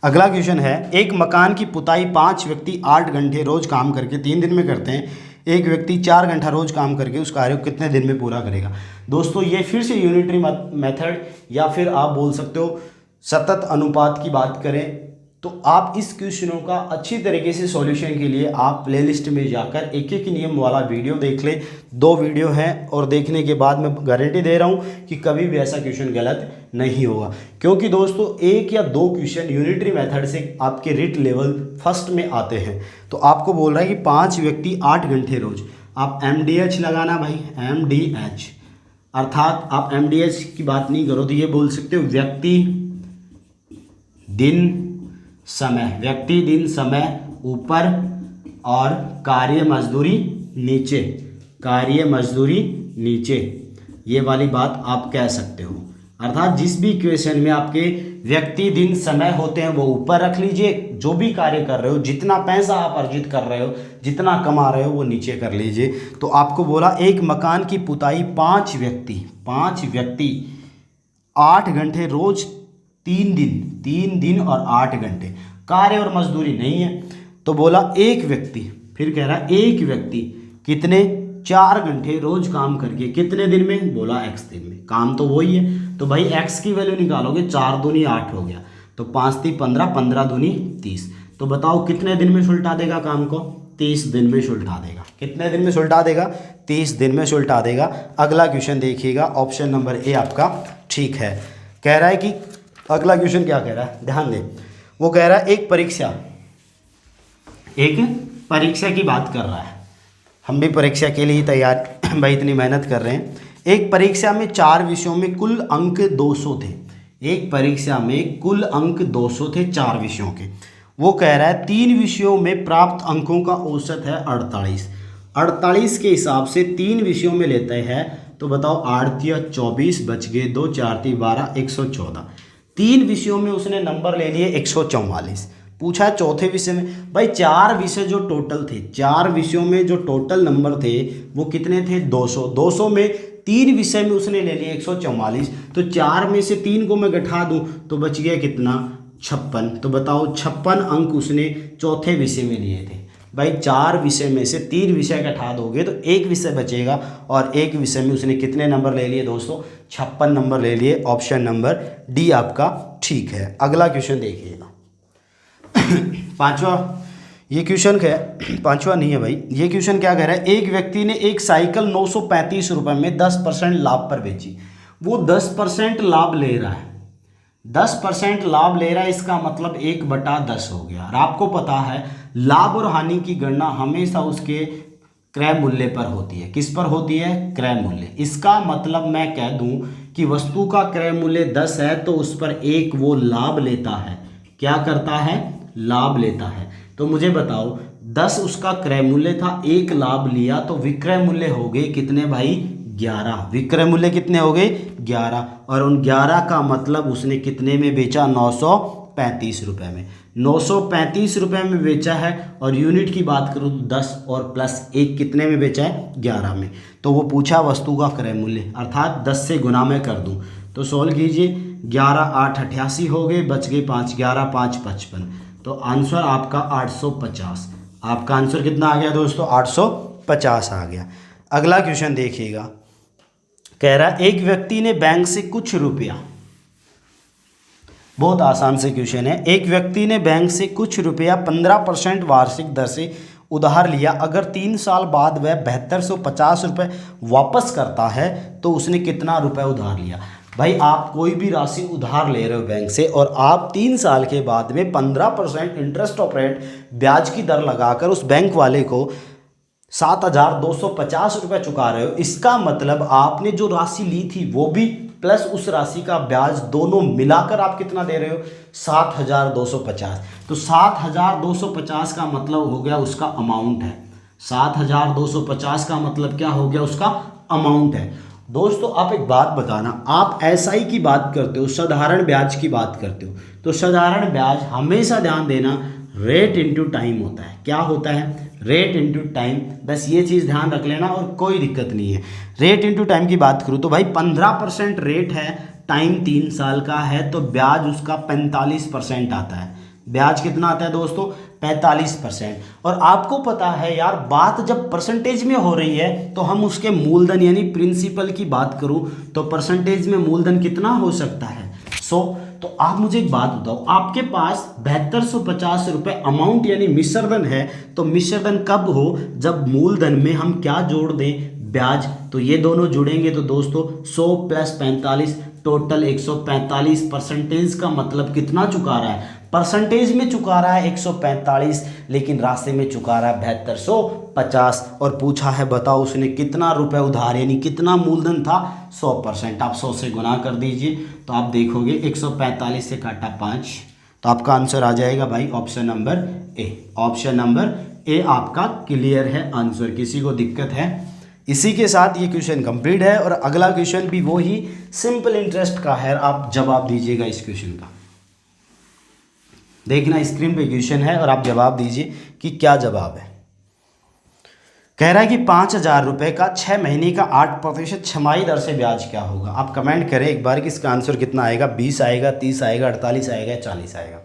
अगला क्वेश्चन है, एक मकान की पुताई 5 व्यक्ति 8 घंटे रोज काम करके 3 दिन में करते हैं। एक व्यक्ति 4 घंटा रोज काम करके उस कार्य को कितने दिन में पूरा करेगा? दोस्तों ये फिर से यूनिटरी मेथड या फिर आप बोल सकते हो सतत अनुपात की बात करें तो आप इस क्वेश्चनों का अच्छी तरीके से सॉल्यूशन के लिए आप प्लेलिस्ट में जाकर एक एक नियम वाला वीडियो देख ले। 2 वीडियो हैं और देखने के बाद मैं गारंटी दे रहा हूं कि कभी भी ऐसा क्वेश्चन गलत नहीं होगा। क्योंकि दोस्तों 1 या 2 क्वेश्चन यूनिटरी मेथड से आपके रिट लेवल फर्स्ट में आते हैं। तो आपको बोल रहा है कि 5 व्यक्ति 8 घंटे रोज। आप MDH लगाना भाई, MDH अर्थात आप MDH की बात नहीं करो तो ये बोल सकते हो व्यक्ति दिन समय, व्यक्ति दिन समय ऊपर और कार्य मजदूरी नीचे, कार्य मजदूरी नीचे। ये वाली बात आप कह सकते हो। अर्थात जिस भी क्वेश्चन में आपके व्यक्ति दिन समय होते हैं वो ऊपर रख लीजिए, जो भी कार्य कर रहे हो, जितना पैसा आप अर्जित कर रहे हो, जितना कमा रहे हो वो नीचे कर लीजिए। तो आपको बोला एक मकान की पुताई 5 व्यक्ति 8 घंटे रोज 3 दिन और 8 घंटे, कार्य और मजदूरी नहीं है। तो बोला एक व्यक्ति, फिर कह रहा है एक व्यक्ति कितने 4 घंटे रोज काम करके कितने दिन में? बोला x दिन में। काम तो वही है तो भाई x की वैल्यू निकालोगे, 4 दूनी 8 हो गया तो 5 ती 15, 15 दूनी 30। तो बताओ कितने दिन में सुलटा देगा काम को? 30 दिन में सुलटा देगा। कितने दिन में सुलटा देगा? 30 दिन में सुलटा देगा। अगला क्वेश्चन देखिएगा, ऑप्शन नंबर ए आपका ठीक है। कह रहा है कि अगला क्वेश्चन क्या कह रहा है, ध्यान दें। वो कह रहा है एक परीक्षा की बात कर रहा है। हम भी परीक्षा के लिए तैयार भाई इतनी मेहनत कर रहे हैं। एक परीक्षा में 4 विषयों में कुल अंक 200 थे। एक परीक्षा में कुल अंक 200 थे 4 विषयों के। वो कह रहा है 3 विषयों में प्राप्त अंकों का औसत है 48। 48 के हिसाब से 3 विषयों में लेते हैं तो बताओ 8 या 24 बच गए 2, 4 ती 12, 114। 3 विषयों में उसने नंबर ले लिए 144। पूछा चौथे विषय में, भाई 4 विषय जो टोटल थे, 4 विषयों में जो टोटल नंबर थे वो कितने थे? 200। 200 में 3 विषय में उसने ले लिए 144। तो 4 में से 3 को मैं घटा दूं तो बच गया कितना? 56। तो बताओ 56 अंक उसने चौथे विषय में लिए थे। भाई 4 विषय में से 3 विषय घटा दोगे तो 1 विषय बचेगा और 1 विषय में उसने कितने नंबर ले लिए दोस्तों? 56 नंबर ले लिए। ऑप्शन नंबर डी आपका ठीक है। अगला क्वेश्चन देखिएगा। पांचवा, ये क्वेश्चन क्या है? पांचवा नहीं है भाई, ये क्वेश्चन क्या कह रहा है? एक व्यक्ति ने एक साइकिल 935 रुपये में 10% लाभ पर बेची। वो 10% लाभ ले रहा है, 10% लाभ ले रहा है, इसका मतलब 1/10 हो गया। और आपको पता है लाभ और हानि की गणना हमेशा उसके क्रय मूल्य पर होती है। किस पर होती है? क्रय मूल्य। इसका मतलब मैं कह दूं कि वस्तु का क्रय मूल्य 10 है तो उस पर 1 वो लाभ लेता है। क्या करता है? लाभ लेता है। तो मुझे बताओ 10 उसका क्रय मूल्य था, 1 लाभ लिया तो विक्रय मूल्य हो गए कितने भाई? 11। विक्रय मूल्य कितने हो गए 11, और उन 11 का मतलब उसने कितने में बेचा 935 रुपये में। 935 रुपये में बेचा है, और यूनिट की बात करूँ तो 10 और प्लस 1 कितने में बेचा है 11 में। तो वो पूछा वस्तु का क्रय मूल्य, अर्थात 10 से गुना में कर दूँ तो सोल्व कीजिए। 11 8 88 हो गए, बच गए 5, 11 5 55। तो आंसर आपका 850। आपका आंसर कितना आ गया दोस्तों 850 आ गया। अगला क्वेश्चन देखिएगा, कह रहा एक व्यक्ति ने बैंक से कुछ रुपया, बहुत आसान से क्वेश्चन है, एक व्यक्ति ने बैंक से कुछ रुपया 15% वार्षिक दर से उधार लिया। अगर 3 साल बाद वह 7250 रुपये वापस करता है तो उसने कितना रुपये उधार लिया। भाई आप कोई भी राशि उधार ले रहे हो बैंक से, और आप 3 साल के बाद में 15% इंटरेस्ट ऑफ रेट ब्याज की दर लगाकर उस बैंक वाले को 7250 रुपये चुका रहे हो। इसका मतलब आपने जो राशि ली थी वो भी प्लस उस राशि का ब्याज दोनों मिलाकर आप कितना दे रहे हो 7250। तो 7250 का मतलब हो गया उसका अमाउंट है। 7250 का मतलब क्या हो गया उसका अमाउंट है। दोस्तों आप एक बात बताना, आप एसआई की बात करते हो, साधारण ब्याज की बात करते हो, तो साधारण ब्याज हमेशा ध्यान देना रेट इनटू टाइम होता है। क्या होता है रेट इनटू टाइम, बस ये चीज़ ध्यान रख लेना और कोई दिक्कत नहीं है। रेट इनटू टाइम की बात करूँ तो भाई 15% रेट है, टाइम 3 साल का है, तो ब्याज उसका 45% आता है। ब्याज कितना आता है दोस्तों 45%। और आपको पता है यार, बात जब परसेंटेज में हो रही है तो हम उसके मूलधन यानी प्रिंसिपल की बात करूं तो परसेंटेज में मूलधन कितना हो सकता है 100। तो आप मुझे एक बात बताओ, आपके पास 7250 रुपये अमाउंट यानी मिश्रधन है, तो मिश्रधन कब हो जब मूलधन में हम क्या जोड़ दें ब्याज। तो ये दोनों जुड़ेंगे तो दोस्तों 100 प्लस 45 टोटल 145। परसेंटेज का मतलब कितना चुका रहा है, परसेंटेज में चुका रहा है 145, लेकिन राशि में चुका रहा है 7250। और पूछा है बताओ उसने कितना रुपए उधार यानी कितना मूलधन था 100%। आप 100 से गुना कर दीजिए तो आप देखोगे 145 से काटा 5, तो आपका आंसर आ जाएगा भाई option number A. Option number A आपका क्लियर है आंसर, किसी को दिक्कत है। इसी के साथ ये क्वेश्चन कंप्लीट है, और अगला क्वेश्चन भी वो ही सिंपल इंटरेस्ट का है। आप जवाब दीजिएगा इस क्वेश्चन का, देखना स्क्रीन पे क्वेश्चन है और आप जवाब दीजिए कि क्या जवाब है। कह रहा है कि 5000 रुपये का 6 महीने का 8% छमाही दर से ब्याज क्या होगा। आप कमेंट करें एक बार कि इसका आंसर कितना आएगा, 20 आएगा, 30 आएगा, 48 आएगा, 40 आएगा।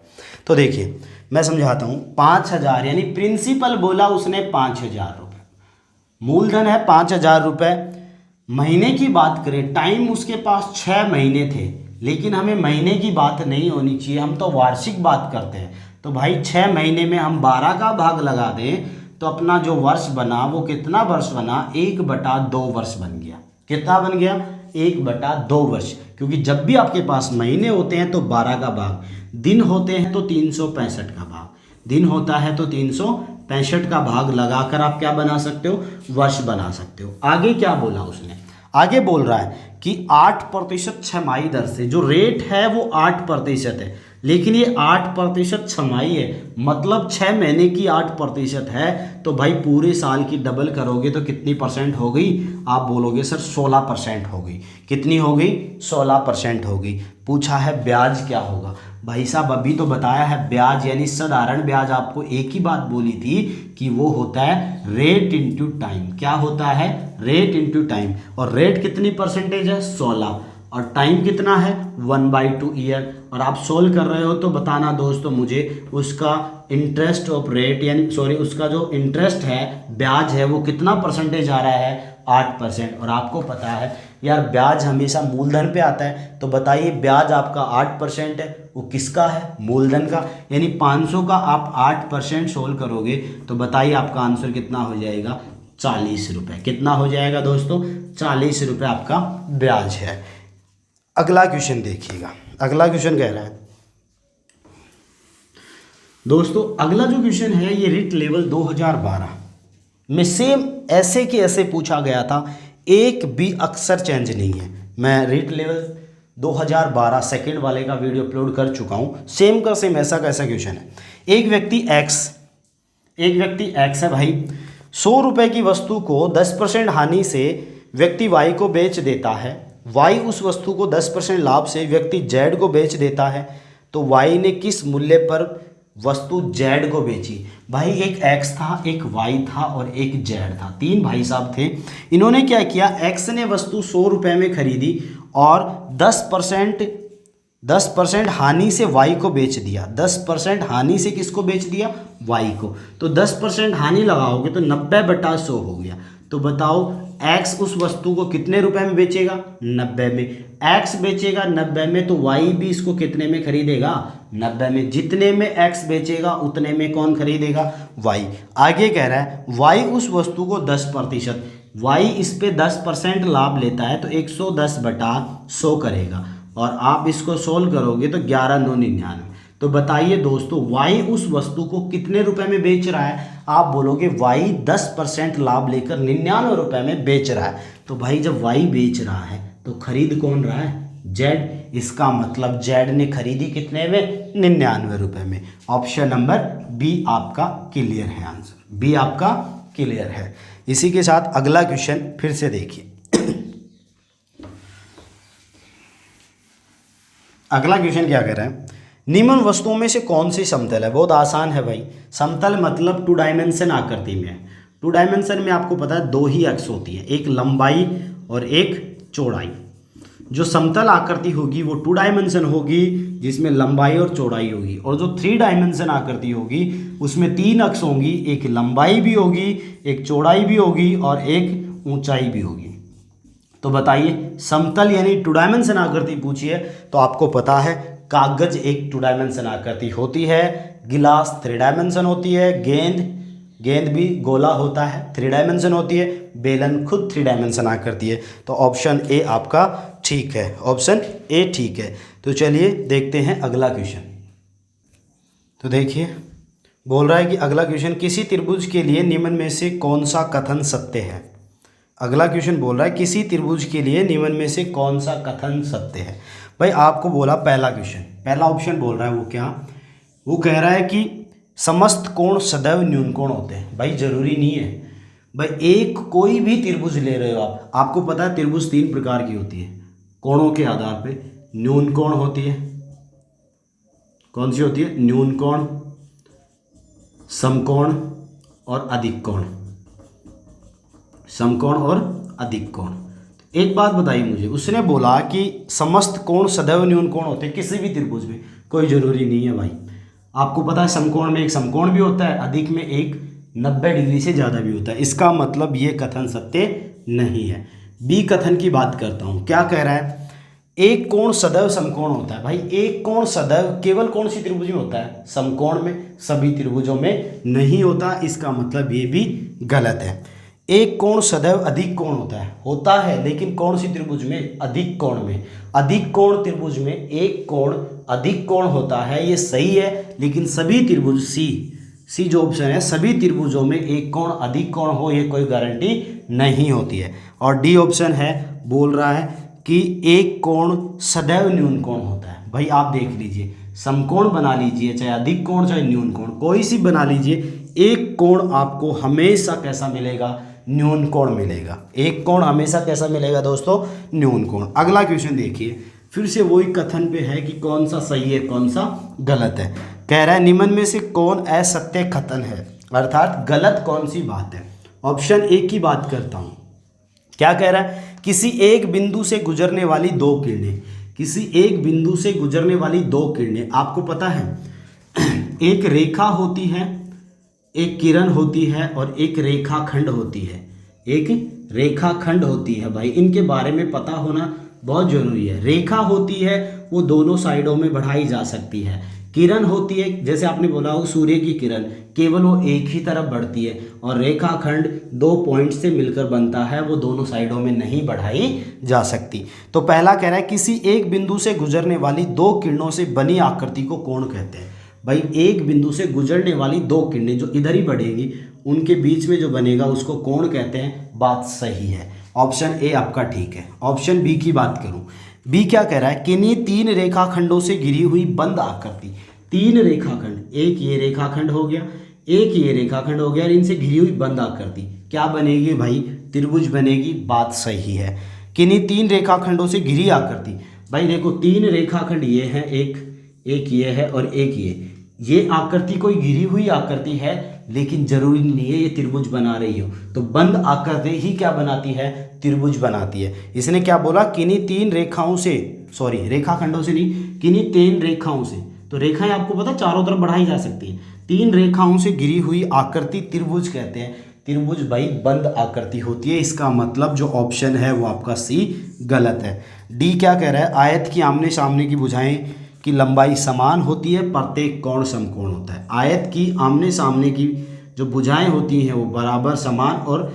तो देखिए मैं समझाता हूँ। 5000 यानी प्रिंसिपल बोला उसने 5000 रुपये, मूलधन है 5000 रुपये। महीने की बात करें, टाइम उसके पास 6 महीने थे, लेकिन हमें महीने की बात नहीं होनी चाहिए, हम तो वार्षिक बात करते हैं। तो भाई 6 महीने में हम 12 का भाग लगा दें तो अपना जो वर्ष बना वो कितना वर्ष बना 1/2 वर्ष बन गया। कितना बन गया 1/2 वर्ष, क्योंकि जब भी आपके पास महीने होते हैं तो 12 का भाग, दिन होते हैं तो 365 का भाग, दिन होता है तो 365 का भाग लगाकर आप क्या बना सकते हो वर्ष बना सकते हो। आगे क्या बोला उसने, आगे बोल रहा है कि 8% छमाही दर से, जो रेट है वो 8% है, लेकिन ये 8% छमाही है, मतलब 6 महीने की 8% है। तो भाई पूरे साल की डबल करोगे तो कितनी परसेंट हो गई, आप बोलोगे सर 16% हो गई। कितनी हो गई 16% हो गई। पूछा है ब्याज क्या होगा। भाई साहब अभी तो बताया है ब्याज यानी साधारण ब्याज, आपको एक ही बात बोली थी कि वो होता है रेट इनटू टाइम। क्या होता है रेट इनटू टाइम, और रेट कितनी परसेंटेज है 16, और टाइम कितना है 1/2 ईयर। और आप सोल्व कर रहे हो तो बताना दोस्तों मुझे उसका इंटरेस्ट ऑफ रेट यानी सॉरी उसका जो इंटरेस्ट है ब्याज है वो कितना परसेंटेज आ रहा है 8%। और आपको पता है यार ब्याज हमेशा मूलधन पे आता है, तो बताइए ब्याज आपका 8% है, वो किसका है मूलधन का, यानी 500 का आप 8% सोल्व करोगे तो बताइए आपका आंसर कितना हो जाएगा 40 रुपये। कितना हो जाएगा दोस्तों 40 रुपये आपका ब्याज है। अगला क्वेश्चन देखिएगा, अगला क्वेश्चन कह रहा है दोस्तों, अगला जो क्वेश्चन है ये रिट लेवल 2012 में सेम ऐसे के ऐसे पूछा गया था, एक भी अक्षर चेंज नहीं है। मैं रिट लेवल 2012 सेकंड वाले का वीडियो अपलोड कर चुका हूँ, सेम का सेम ऐसा कैसा क्वेश्चन है। एक व्यक्ति एक्स है भाई, 100 रुपये की वस्तु को 10% हानि से व्यक्ति वाई को बेच देता है, वाई उस वस्तु को 10% लाभ से व्यक्ति जेड को बेच देता है, तो वाई ने किस मूल्य पर वस्तु जेड को बेची? भाई एक एक्स था, एक वाई था और एक जेड था, तीन भाई साहब थे। इन्होंने क्या किया, एक्स ने वस्तु 100 रुपये में खरीदी और 10% हानि से वाई को बेच दिया। 10% हानि से किसको बेच दिया? वाई को। तो 10% हानि लगाओगे तो 90/100 हो गया। तो बताओ एक्स उस वस्तु को कितने रुपए में बेचेगा? 90 में। एक्स बेचेगा 90 में, तो वाई भी इसको कितने में खरीदेगा? 90 में। जितने में एक्स बेचेगा उतने में कौन खरीदेगा? वाई। आगे कह रहा है वाई उस वस्तु को 10%, वाई इस पे 10% लाभ लेता है तो 110/100 करेगा, और आप इसको सोल्व करोगे तो 11,999। तो बताइए दोस्तों y उस वस्तु को कितने रुपए में बेच रहा है? आप बोलोगे y 10% लाभ लेकर 99 रुपए में बेच रहा है। तो भाई जब y बेच रहा है तो खरीद कौन रहा है? z। इसका मतलब z ने खरीदी कितने में? 99 रुपए में। ऑप्शन नंबर बी आपका क्लियर है, आंसर बी आपका क्लियर है। इसी के साथ अगला क्वेश्चन फिर से देखिए। अगला क्वेश्चन क्या कह रहा है, निम्न वस्तुओं में से कौन सी समतल है? बहुत आसान है भाई। समतल मतलब 2 डायमेंशन आकृति में है। 2 डायमेंशन में आपको पता है 2 ही एक्स होती है, एक लंबाई और एक चौड़ाई। जो समतल आकृति होगी वो 2 डायमेंशन होगी जिसमें लंबाई और चौड़ाई होगी, और जो 3 डायमेंशन आकृति होगी उसमें 3 अक्ष होंगी, एक लंबाई भी होगी, एक चौड़ाई भी होगी और एक ऊंचाई भी होगी। तो बताइए समतल यानी 2 डायमेंशन आकृति पूछिए तो आपको पता है कागज एक 2 डायमेंशन आकृति होती है, गिलास 3 डायमेंशन होती है, गेंद भी गोला होता है, 3 डायमेंशन होती है, बेलन खुद 3 डायमेंशन आकृति है। तो ऑप्शन ए आपका ठीक है, ऑप्शन ए ठीक है। तो चलिए देखते हैं अगला क्वेश्चन। तो देखिए बोल रहा है कि अगला क्वेश्चन, किसी त्रिभुज के लिए निम्न में से कौन सा कथन सत्य है? अगला क्वेश्चन बोल रहा है किसी त्रिभुज के लिए निम्न में से कौन सा कथन सत्य है? भाई आपको बोला पहला क्वेश्चन, पहला ऑप्शन बोल रहा है वो क्या? वो कह रहा है कि समस्त कोण सदैव न्यून कोण होते हैं। भाई जरूरी नहीं है भाई, एक कोई भी त्रिभुज ले रहे हो आप, आपको पता है त्रिभुज 3 प्रकार की होती है कोणों के आधार पे। न्यून कोण होती है, कौन सी होती है? न्यून कोण, समकोण और अधिक कोण। समकोण और अधिक कोण। एक बात बताइए मुझे, उसने बोला कि समस्त कोण सदैव न्यून कोण होते हैं किसी भी त्रिभुज में, कोई जरूरी नहीं है भाई। आपको पता है समकोण में एक समकोण भी होता है, अधिक में एक 90 डिग्री से ज़्यादा भी होता है। इसका मतलब ये कथन सत्य नहीं है। बी कथन की बात करता हूँ, क्या कह रहा है? एक कोण सदैव समकोण होता है। भाई एक कोण सदैव केवल कौन सी त्रिभुज में होता है? समकोण में, सभी त्रिभुजों में नहीं होता। इसका मतलब ये भी गलत है। एक कोण सदैव अधिक कोण होता है लेकिन कौन सी त्रिभुज में? अधिक कोण में। अधिक कोण त्रिभुज में एक कोण अधिक कोण होता है, ये सही है, लेकिन सभी त्रिभुज सी जो ऑप्शन है, सभी त्रिभुजों में एक कोण अधिक कोण हो ये कोई गारंटी नहीं होती है। और डी ऑप्शन है, बोल रहा है कि एक कोण सदैव न्यून कोण होता है। भाई आप देख लीजिए, समकोण बना लीजिए, चाहे अधिक कोण चाहे न्यून कोण, कोई सी बना लीजिए, एक कोण आपको हमेशा कैसा मिलेगा? न्यून कोण मिलेगा। एक कोण हमेशा कैसा मिलेगा दोस्तों? न्यून कोण। अगला क्वेश्चन देखिए, फिर से वही कथन पे है कि कौन सा सही है कौन सा गलत है। कह रहा है निम्न में से कौन असत्य कथन है, अर्थात गलत कौन सी बात है? ऑप्शन ए की बात करता हूँ। क्या कह रहा है? किसी एक बिंदु से गुजरने वाली 2 किरणें, किसी एक बिंदु से गुजरने वाली 2 किरणें, आपको पता है एक रेखा होती है, एक किरण होती है और एक रेखाखंड होती है। एक रेखाखंड होती है भाई, इनके बारे में पता होना बहुत जरूरी है। रेखा होती है वो दोनों साइडों में बढ़ाई जा सकती है। किरण होती है, जैसे आपने बोला हो सूर्य की किरण, केवल वो एक ही तरफ बढ़ती है, और रेखाखंड 2 पॉइंट से मिलकर बनता है, वो दोनों साइडों में नहीं बढ़ाई जा सकती। तो पहला कह रहा है किसी एक बिंदु से गुजरने वाली 2 किरणों से बनी आकृति को कोण कहते हैं। भाई एक बिंदु से गुजरने वाली 2 किरणें जो इधर ही बढ़ेंगी, उनके बीच में जो बनेगा उसको कोण कहते हैं। बात सही है, ऑप्शन ए आपका ठीक है। ऑप्शन बी की बात करूं, बी क्या कह रहा है? किन्हीं 3 रेखाखंडों से घिरी हुई बंद आकृति, 3 रेखाखंड, एक ये रेखाखंड हो गया, एक ये रेखाखंड हो गया और इनसे घिरी हुई बंद आकृति क्या बनेगी भाई, त्रिभुज बनेगी। बात सही है। किन्हीं 3 रेखाखंडों से घिरी आकृति, भाई देखो 3 रेखाखंड ये हैं, एक ये है और एक ये आकृति कोई घिरी हुई आकृति है, लेकिन जरूरी नहीं है ये त्रिभुज बना रही हो। तो बंद आकृति ही क्या बनाती है, त्रिभुज बनाती है। इसने क्या बोला, किन्हीं 3 रेखाओं से, सॉरी रेखाखंडों से नहीं, किन्हीं 3 रेखाओं से। तो रेखाएं आपको पता चारों तरफ बढ़ाई जा सकती है। 3 रेखाओं से घिरी हुई आकृति त्रिभुज कहते हैं। त्रिभुज भाई बंद आकृति होती है। इसका मतलब जो ऑप्शन है वो आपका सी गलत है। डी क्या कह रहा है, आयत की आमने सामने की भुजाएं की लंबाई समान होती है, प्रत्येक कोण समकोण होता है। आयत की आमने सामने की जो भुजाएं होती हैं वो बराबर समान और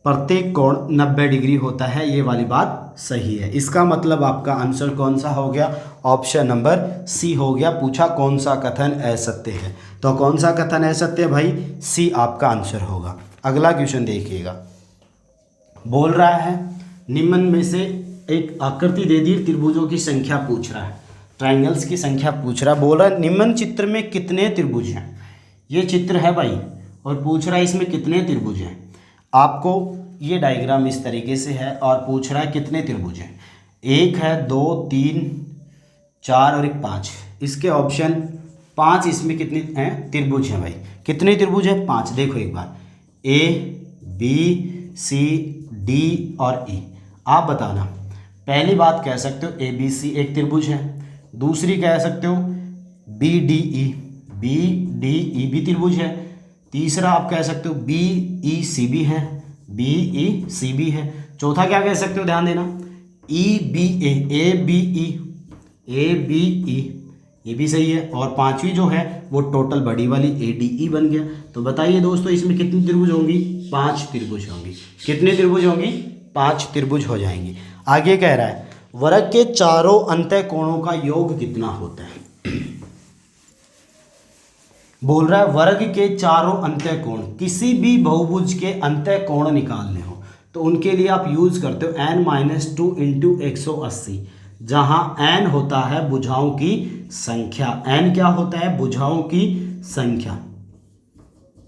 प्रत्येक कोण 90 डिग्री होता है। ये वाली बात सही है। इसका मतलब आपका आंसर कौन सा हो गया, ऑप्शन नंबर सी हो गया। पूछा कौन सा कथन असत्य है, तो कौन सा कथन असत्य है भाई, सी आपका आंसर होगा। अगला क्वेश्चन देखिएगा, बोल रहा है निम्न में से एक आकृति दे दी, त्रिभुजों की संख्या पूछ रहा है, ट्रायंगल्स की संख्या पूछ रहा है। बोल रहा है निम्न चित्र में कितने त्रिभुज हैं। ये चित्र है भाई और पूछ रहा है इसमें कितने त्रिभुज हैं। आपको ये डायग्राम इस तरीके से है और पूछ रहा है कितने त्रिभुज हैं। 1 है, 2, 3, 4 और 1 5। इसके ऑप्शन 5, इसमें कितने हैं त्रिभुज हैं भाई, कितने त्रिभुज हैं 5। देखो एक बार, ए बी सी डी और ई। आप बताना, पहली बात कह सकते हो ए बी सी एक त्रिभुज है, दूसरी कह सकते हो बी डी ई भी त्रिभुज है, तीसरा आप कह सकते हो बी ई सी भी है, बी ई सी भी है, चौथा क्या कह सकते हो, ध्यान देना, E B A B E ये भी सही है, और पांचवी जो है वो टोटल बड़ी वाली ए डी ई बन गया। तो बताइए दोस्तों इसमें कितनी त्रिभुज होंगी, 5 त्रिभुज होंगी। कितने त्रिभुज होंगी, 5 त्रिभुज हो जाएंगी। आगे कह रहा है वर्ग के चारों अंतः कोणों का योग कितना होता है। बोल रहा है वर्ग के चारों अंतः कोण, किसी भी बहुभुज के अंतः कोण निकालने हो तो उनके लिए आप यूज करते हो n-2 इंटू 180, जहां n होता है भुजाओं की संख्या। n क्या होता है, भुजाओं की संख्या,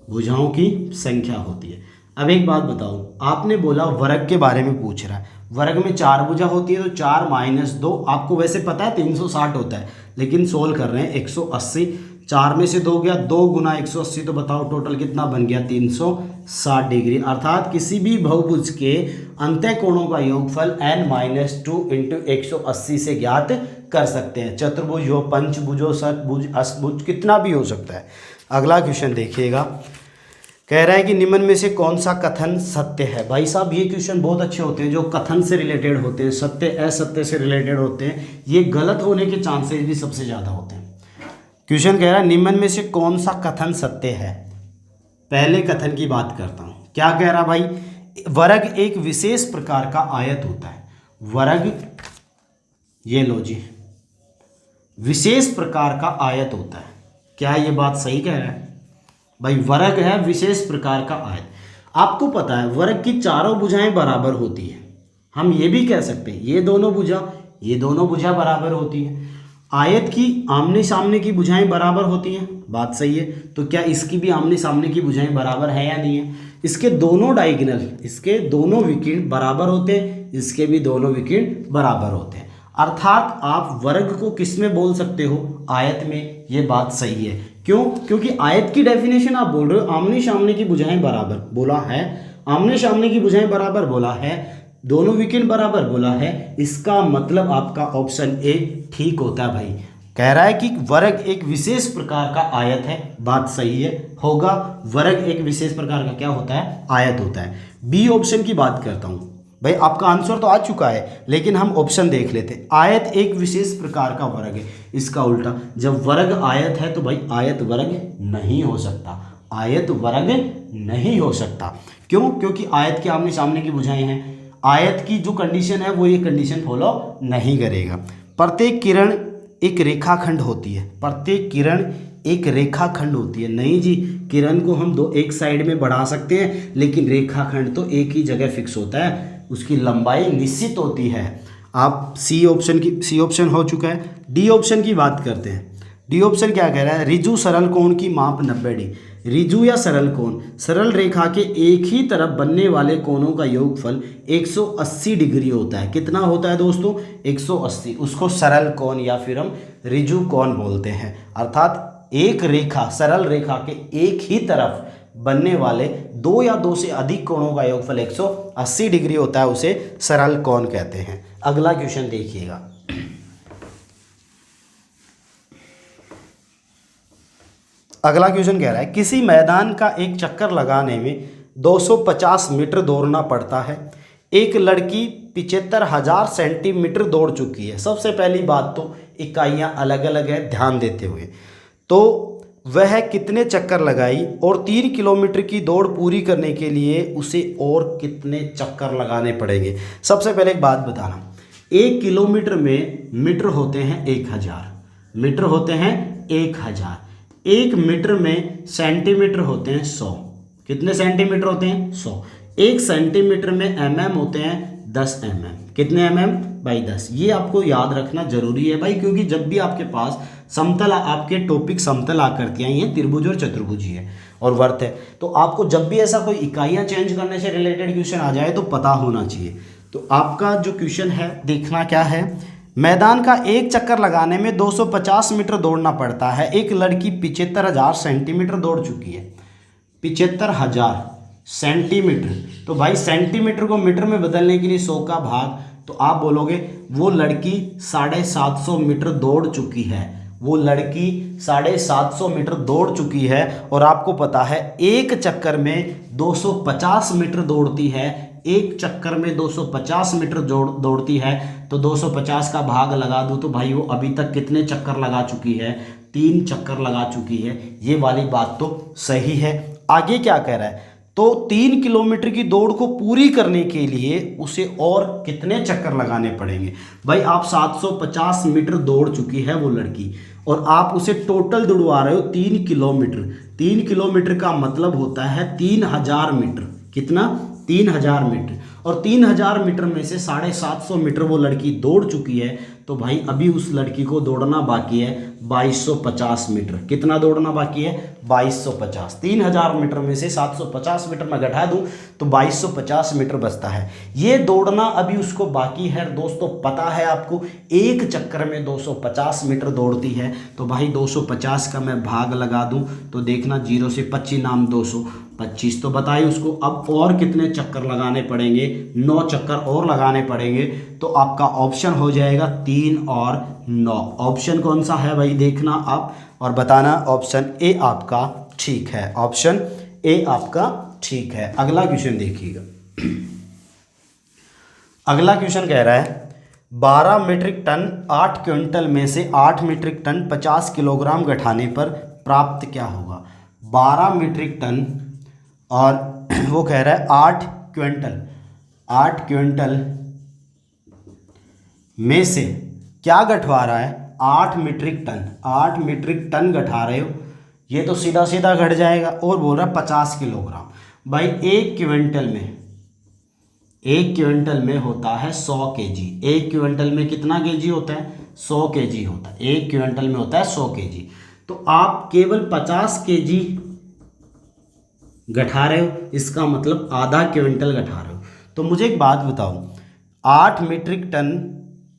भुजाओं की संख्या होती है। अब एक बात बताओ, आपने बोला वर्ग के बारे में पूछ रहा है, वर्ग में 4 भुजा होती है तो 4 - 2, आपको वैसे पता है 360 होता है, लेकिन सोल्व कर रहे हैं 180। 4 में से 2 गया, 2 × 180, तो बताओ टोटल कितना बन गया, 360 डिग्री। अर्थात किसी भी बहुभुज के अंतः कोणों का योगफल n-2 इंटू 180 से ज्ञात कर सकते हैं। चतुर्भुज हो, पंचभुज हो, षटभुज, अष्टभुज, कितना भी हो सकता है। अगला क्वेश्चन देखिएगा, कह रहा है कि निम्न में से कौन सा कथन सत्य है। भाई साहब ये क्वेश्चन बहुत अच्छे होते हैं जो कथन से रिलेटेड होते हैं, सत्य असत्य से रिलेटेड होते हैं। ये गलत होने के चांसेस भी सबसे ज़्यादा होते हैं। क्वेश्चन कह रहा है निम्न में से कौन सा कथन सत्य है। पहले कथन की बात करता हूँ, क्या कह रहा भाई, वर्ग एक विशेष प्रकार का आयत होता है। वर्ग, ये लो जी, विशेष प्रकार का आयत होता है। क्या ये बात सही कह रहा है भाई, वर्ग है विशेष प्रकार का आयत। आपको पता है वर्ग की चारों भुजाएं बराबर होती है। हम ये भी कह सकते हैं ये दोनों भुजा बराबर होती है। आयत की आमने सामने की भुजाएं बराबर होती हैं, बात सही है। तो क्या इसकी भी आमने सामने की भुजाएं बराबर है या नहीं है। इसके दोनों डायगोनल, इसके दोनों विकिरण बराबर होते हैं, इसके भी दोनों विकिरण बराबर होते हैं। अर्थात आप वर्ग को किस में बोल सकते हो, आयत में। ये बात सही है। क्यों, क्योंकि आयत की डेफिनेशन आप बोल रहे हो आमने सामने की भुजाएं बराबर, बोला है आमने सामने की भुजाएं बराबर, बोला है दोनों विकिरण बराबर, बोला है। इसका मतलब आपका ऑप्शन ए ठीक होता है भाई। कह रहा है कि वर्ग एक विशेष प्रकार का आयत है, बात सही है, होगा। वर्ग एक विशेष प्रकार का क्या होता है, आयत होता है। बी ऑप्शन की बात करता हूं भाई, आपका आंसर तो आ चुका है लेकिन हम ऑप्शन देख लेते हैं। आयत एक विशेष प्रकार का वर्ग है, इसका उल्टा, जब वर्ग आयत है तो भाई आयत वर्ग नहीं हो सकता, आयत वर्ग नहीं हो सकता। क्यों, क्योंकि आयत के आमने सामने की भुजाएं हैं। आयत की जो कंडीशन है वो ये कंडीशन फॉलो नहीं करेगा। प्रत्येक किरण एक रेखाखंड होती है, प्रत्येक किरण एक रेखाखंड होती है। नहीं जी, किरण को हम एक साइड में बढ़ा सकते हैं, लेकिन रेखाखंड तो एक ही जगह फिक्स होता है, उसकी लंबाई निश्चित होती है। आप सी ऑप्शन हो चुका है। डी ऑप्शन की बात करते हैं। डी ऑप्शन क्या कह रहा है, रिजु सरल कोण की माप 90 डिग्री। रिजु या सरल कोण, सरल रेखा के एक ही तरफ बनने वाले कोणों का योगफल 180 डिग्री होता है। कितना होता है दोस्तों? 180। उसको सरल कोण या फिर हम रिजु कोण बोलते हैं। अर्थात एक रेखा, सरल रेखा के एक ही तरफ बनने वाले दो या दो से अधिक कोणों का योगफल 180 डिग्री होता है, उसे सरल कोण कहते हैं। अगला क्वेश्चन देखिएगा। अगला क्वेश्चन कह रहा है किसी मैदान का एक चक्कर लगाने में 250 मीटर दौड़ना पड़ता है। एक लड़की 75,000 सेंटीमीटर दौड़ चुकी है। सबसे पहली बात तो इकाइयाँ अलग अलग है, ध्यान देते हुए। तो वह कितने चक्कर लगाई और 3 किलोमीटर की दौड़ पूरी करने के लिए उसे और कितने चक्कर लगाने पड़ेंगे? सबसे पहले एक बात बताना, 1 किलोमीटर में मीटर होते हैं 1000, मीटर होते हैं 1000। 1 मीटर में सेंटीमीटर होते हैं 100। कितने सेंटीमीटर होते हैं? 100। 1 सेंटीमीटर में mm होते हैं 10 mm। कितने mm? भाई 10। ये आपको याद रखना जरूरी है भाई, क्योंकि जब भी आपके पास समतल, आपके टॉपिक समतल आकृतियाँ ही हैं, त्रिभुज और चतुर्भुज ही है और वर्त है, तो आपको जब भी ऐसा कोई इकाइयाँ चेंज करने से रिलेटेड क्वेश्चन आ जाए तो पता होना चाहिए। तो आपका जो क्वेश्चन है देखना क्या है, मैदान का एक चक्कर लगाने में 250 मीटर दौड़ना पड़ता है। एक लड़की 75,000 सेंटीमीटर दौड़ चुकी है। 75,000 सेंटीमीटर, तो भाई सेंटीमीटर को मीटर में बदलने के लिए 100 का भाग, तो आप बोलोगे वो लड़की 750 मीटर दौड़ चुकी है। वो लड़की 750 मीटर दौड़ चुकी है और आपको पता है एक चक्कर में 250 मीटर दौड़ती है। एक चक्कर में 250 मीटर दौड़ती है, तो 250 का भाग लगा दूं तो भाई वो अभी तक कितने चक्कर लगा चुकी है? 3 चक्कर लगा चुकी है। ये वाली बात तो सही है। आगे क्या कह रहा है, तो 3 किलोमीटर की दौड़ को पूरी करने के लिए उसे और कितने चक्कर लगाने पड़ेंगे? भाई आप 750 मीटर दौड़ चुकी है वो लड़की और आप उसे टोटल दौड़वा रहे हो 3 किलोमीटर। 3 किलोमीटर का मतलब होता है 3000 मीटर। कितना? 3000 मीटर। और 3000 मीटर में से 750 मीटर वो लड़की दौड़ चुकी है, तो भाई अभी उस लड़की को दौड़ना बाकी है 2250 मीटर। कितना दौड़ना बाकी है? 2250। 3000 मीटर में से 750 मीटर मैं घटा दूं तो 2250 मीटर बचता है। ये दौड़ना अभी उसको बाकी है दोस्तों। पता है आपको एक चक्कर में 250 मीटर दौड़ती है, तो भाई 250 का मैं भाग लगा दूं तो देखना 0 से 25 नाम 225, तो बताइए उसको अब और कितने चक्कर लगाने पड़ेंगे? 9 चक्कर और लगाने पड़ेंगे। तो आपका ऑप्शन हो जाएगा 3 और 9। ऑप्शन कौन सा है भाई देखना आप और बताना। ऑप्शन ए आपका ठीक है, ऑप्शन ए आपका ठीक है। अगला क्वेश्चन देखिएगा। अगला क्वेश्चन कह रहा है 12 मीट्रिक टन 8 क्विंटल में से 8 मीट्रिक टन 50 किलोग्राम घटाने पर प्राप्त क्या होगा? 12 मीट्रिक टन और वो कह रहा है 8 क्विंटल में से क्या घटवा रहा है? 8 मीट्रिक टन। 8 मीट्रिक टन घटा रहे हो, ये तो सीधा सीधा घट जाएगा। और बोल रहा है 50 किलोग्राम। भाई एक क्विंटल में होता है 100 केजी। एक क्विंटल में कितना केजी होता है? 100 केजी होता है। एक क्विंटल में होता है 100 केजी। तो आप केवल 50 केजी घटा रहे हो, इसका मतलब आधा क्विंटल घटा रहे हो। तो मुझे एक बात बताओ, 8 मीट्रिक टन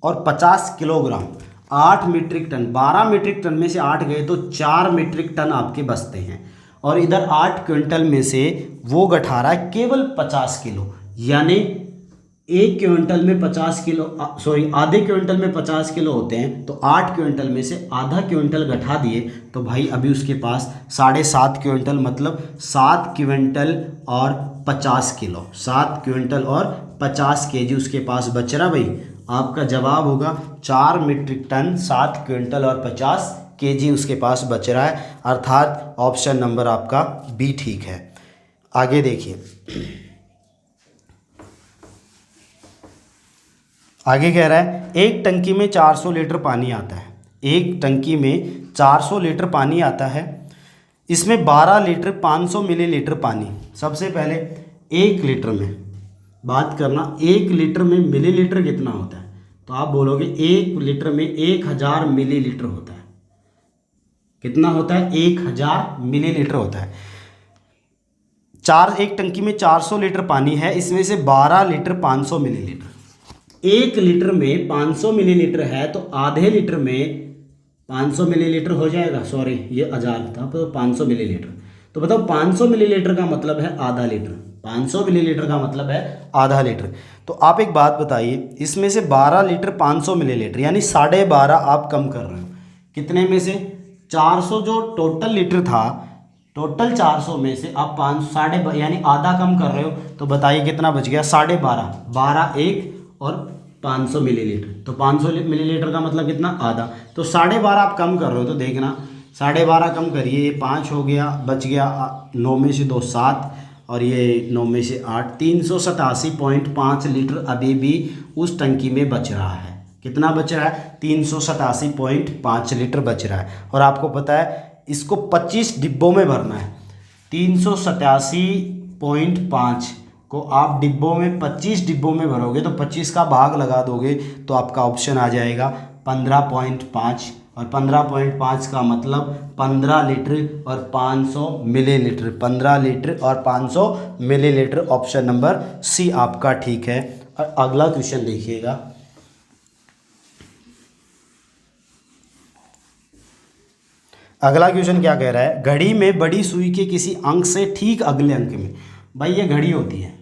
और 50 kilogram, 8 metric ton, 12 metric ton में से 8 गए तो 4 मीट्रिक टन आपके बचते हैं। और इधर 8 क्विंटल में से वो घटा रहा है केवल 50 किलो, यानी एक क्विंटल में 50 किलो, आधे क्विंटल में 50 किलो होते हैं, तो 8 क्विंटल में से आधा क्विंटल घटा दिए तो भाई अभी उसके पास 7.5 क्विंटल, मतलब 7 क्विंटल और 50 किलो, 7 क्विंटल और 50 केजी उसके पास बच रहा। भाई आपका जवाब होगा 4 मीट्रिक टन 7 क्विंटल और 50 केजी उसके पास बच रहा है। अर्थात ऑप्शन नंबर आपका बी ठीक है। आगे देखिए, आगे कह रहा है एक टंकी में 400 लीटर पानी आता है। एक टंकी में 400 लीटर पानी आता है, इसमें 12 लीटर 500 मिलीलीटर पानी। सबसे पहले 1 लीटर में बात करना, 1 लीटर में मिलीलीटर कितना होता है? तो आप बोलोगे 1 लीटर में 1000 मिलीलीटर होता है। कितना होता है? 1000 मिलीलीटर होता है। एक टंकी में 400 लीटर पानी है, इसमें से 12 लीटर 500 मिलीलीटर। 1 लीटर में 500 मिलीलीटर है तो आधे लीटर में 500 मिलीलीटर हो जाएगा। सॉरी, ये 1000 था तो 500 मिलीलीटर। तो बताओ 500 मिलीलीटर का मतलब है आधा लीटर। 500 मिलीलीटर का मतलब है आधा लीटर। तो आप एक बात बताइए, इसमें से 12 लीटर 500 मिलीलीटर यानी 12.5 आप कम कर रहे हो। कितने में से? 400 जो टोटल लीटर था, टोटल 400 में से आप 5 यानी आधा कम कर रहे हो। तो बताइए कितना बच गया? 12.5, 12 1 और 500 मिलीलीटर। तो 500 मिलीलीटर का मतलब कितना? आधा। तो 12.5 आप कम कर रहे हो तो देखना 12.5 कम करिए, ये 5 हो गया, बच गया 9 में से 2 7 और ये 9 में से 8, 387.5 लीटर अभी भी उस टंकी में बच रहा है। कितना बच रहा है? 387.5 लीटर बच रहा है। और आपको पता है इसको 25 डिब्बों में भरना है। 387.5 को आप डिब्बों में 25 डिब्बों में भरोगे तो 25 का भाग लगा दोगे तो आपका ऑप्शन आ जाएगा 15.5। और 15.5 का मतलब 15 लीटर और 500 मिलीलीटर। 15 लीटर और 500 मिलीलीटर, ऑप्शन नंबर सी आपका ठीक है। और अगला क्वेश्चन देखिएगा। अगला क्वेश्चन क्या कह रहा है? घड़ी में बड़ी सुई के किसी अंक से ठीक अगले अंक में। भाई ये घड़ी होती है,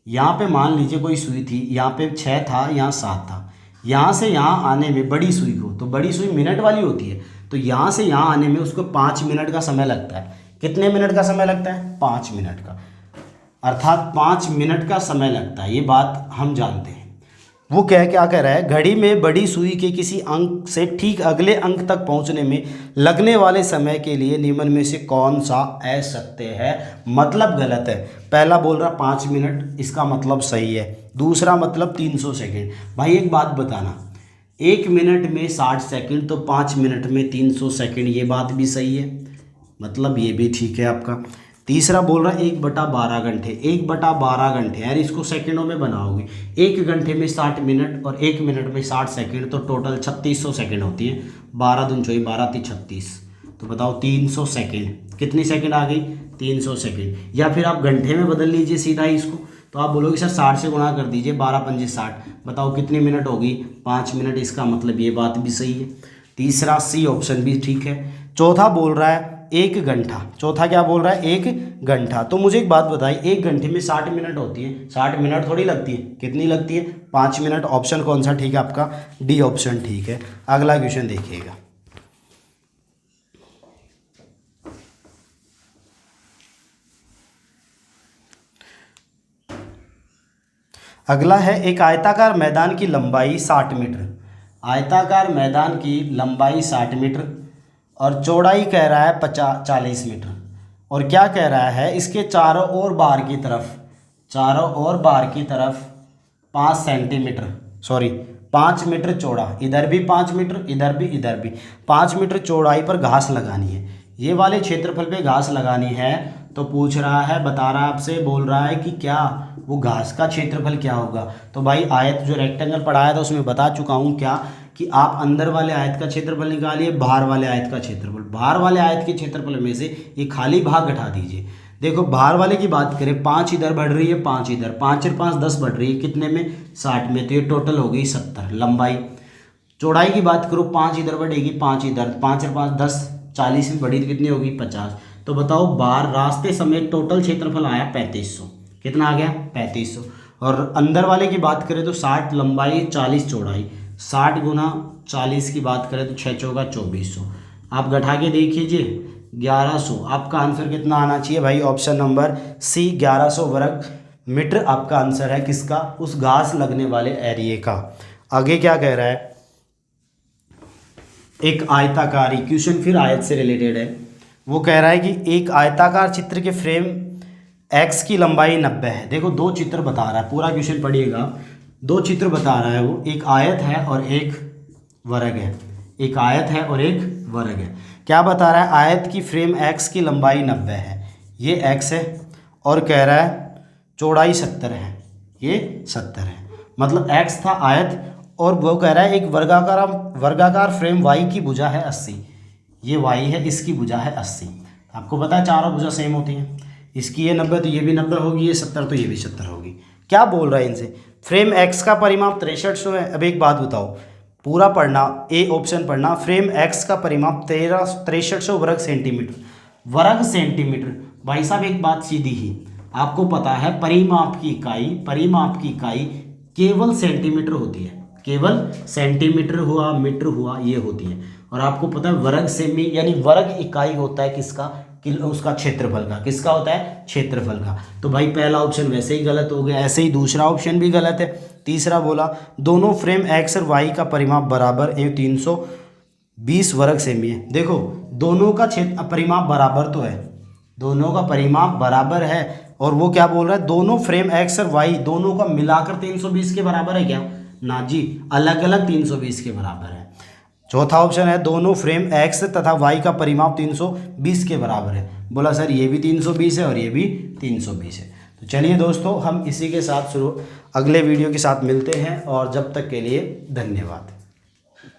यहाँ पे मान लीजिए कोई सुई थी, यहाँ पे 6 था, यहाँ 7 था। यहाँ से यहाँ आने में बड़ी सुई को, तो बड़ी सुई मिनट वाली होती है, तो यहाँ से यहाँ आने में उसको 5 मिनट का समय लगता है। कितने मिनट का समय लगता है? 5 मिनट का, अर्थात 5 मिनट का समय लगता है। ये बात हम जानते हैं। वो क्या कह रहा है? घड़ी में बड़ी सुई के किसी अंक से ठीक अगले अंक तक पहुंचने में लगने वाले समय के लिए निम्न में से कौन सा असत्य है? मतलब गलत है। पहला बोल रहा 5 मिनट, इसका मतलब सही है। दूसरा मतलब 300 सेकंड। भाई एक बात बताना, 1 मिनट में 60 सेकंड तो 5 मिनट में 300 सेकंड, ये बात भी सही है, मतलब ये भी ठीक है आपका। तीसरा बोल रहा है 1/12 घंटे। 1/12 घंटे यार इसको सेकंडों में बनाओगे, 1 घंटे में 60 मिनट और 1 मिनट में 60 सेकंड, तो टोटल 3600 सेकंड होती है। 12 दूनी 12 3 36, तो बताओ 300 सेकंड। कितनी सेकंड आ गई? 300 सेकंड। या फिर आप घंटे में बदल लीजिए सीधा ही इसको, तो आप बोलोगे सर 60 से गुणा कर दीजिए, 12 पंजे 60। बताओ कितनी मिनट होगी? 5 मिनट। इसका मतलब ये बात भी सही है। तीसरा सी ऑप्शन भी ठीक है। चौथा बोल रहा है 1 घंटा। चौथा क्या बोल रहा है? 1 घंटा। तो मुझे एक बात बताइए, 1 घंटे में 60 मिनट होती है? 60 मिनट थोड़ी लगती है। कितनी लगती है? 5 मिनट। ऑप्शन कौन सा ठीक है आपका? डी ऑप्शन ठीक है। अगला क्वेश्चन देखिएगा। अगला है, एक आयताकार मैदान की लंबाई 60 मीटर। आयताकार मैदान की लंबाई 60 मीटर और चौड़ाई कह रहा है 40 मीटर। और क्या कह रहा है? इसके चारों ओर बाहर की तरफ, चारों ओर बाहर की तरफ 5 सेंटीमीटर, सॉरी 5 मीटर चौड़ा, इधर भी 5 मीटर, इधर भी 5 मीटर चौड़ाई पर घास लगानी है। ये वाले क्षेत्रफल पे घास लगानी है। तो पूछ रहा है, बता रहा है आपसे, बोल रहा है कि क्या वो घास का क्षेत्रफल क्या होगा। तो भाई आयत जो रेक्टेंगल पढ़ाया था उसमें बता चुका हूँ क्या, कि आप अंदर वाले आयत का क्षेत्रफल निकालिए, बाहर वाले आयत का क्षेत्रफल। बाहर वाले आयत के क्षेत्रफल में से ये खाली भाग घटा दीजिए। देखो बाहर वाले की बात करें, 5 इधर बढ़ रही है, 5 इधर, 5 और 5 10 बढ़ रही है। कितने में? 60 में। तो ये टोटल हो गई 70 लंबाई। चौड़ाई की बात करो, 5 इधर बढ़ेगी, 5 इधर, 5 और 5 10, 40 में बढ़ी तो कितनी होगी? 50। तो बताओ बाहर रास्ते समेत टोटल क्षेत्रफल आया 3500। कितना आ गया? 3500। और अंदर वाले की बात करें तो 60 लंबाई 40 चौड़ाई, 60 गुना 40 की बात करें तो 6 चौका 2400। आप घटा के देख लीजिए 1100। आपका आंसर कितना आना चाहिए भाई? ऑप्शन नंबर सी 1100 वर्ग मीटर आपका आंसर है। किसका? उस घास लगने वाले एरिए का। आगे क्या कह रहा है? एक आयताकार क्वेश्चन फिर आयत से रिलेटेड है। वो कह रहा है कि एक आयताकार चित्र के फ्रेम एक्स की लंबाई 90 है। देखो 2 चित्र बता रहा है, पूरा क्वेश्चन पढ़िएगा। 2 चित्र बता रहा है वो, एक आयत है और एक वर्ग है। एक आयत है और एक वर्ग है। क्या बता रहा है? आयत की फ्रेम एक्स की लंबाई 90 है, ये एक्स है, और कह रहा है चौड़ाई 70 है, ये 70 है। मतलब एक्स था आयत, और वो कह रहा है एक वर्गाकार फ्रेम वाई की भुजा है 80, ये वाई है, इसकी भुजा है 80। आपको पता है चारों भुजा सेम होती हैं। इसकी ये 90 तो ये भी 90 होगी, ये 70 तो ये भी 70 होगी। क्या बोल रहा है इनसे, फ्रेम एक्स का परिमाप 6300 है। अब एक बात बताओ, पूरा पढ़ना, ए ऑप्शन पढ़ना। फ्रेम एक्स का परिमाप 6300 वर्ग सेंटीमीटर, वर्ग सेंटीमीटर। भाई साहब एक बात सीधी ही, आपको पता है परिमाप की इकाई केवल सेंटीमीटर होती है, केवल सेंटीमीटर हुआ, मीटर हुआ, ये होती है। और आपको पता है वर्ग सेमी यानी वर्ग इकाई होता है किसका, कि उसका क्षेत्रफल का। किसका होता है, क्षेत्रफल का। तो भाई पहला ऑप्शन वैसे ही गलत हो गया, ऐसे ही दूसरा ऑप्शन भी गलत है। तीसरा बोला दोनों फ्रेम एक्स और वाई का परिमाप बराबर 320 वर्ग सेमी है। देखो दोनों का परिमाप बराबर तो है, दोनों का परिमाप बराबर है, और वो क्या बोल रहा है, दोनों फ्रेम एक्स और वाई दोनों का मिलाकर 320 के बराबर है क्या, ना जी, अलग अलग 320 के बराबर है। चौथा ऑप्शन है दोनों फ्रेम एक्स तथा वाई का परिमाप 320 के बराबर है। बोला सर ये भी 320 है और ये भी 320 है। तो चलिए दोस्तों, हम इसी के साथ शुरू अगले वीडियो के साथ मिलते हैं, और जब तक के लिए धन्यवाद।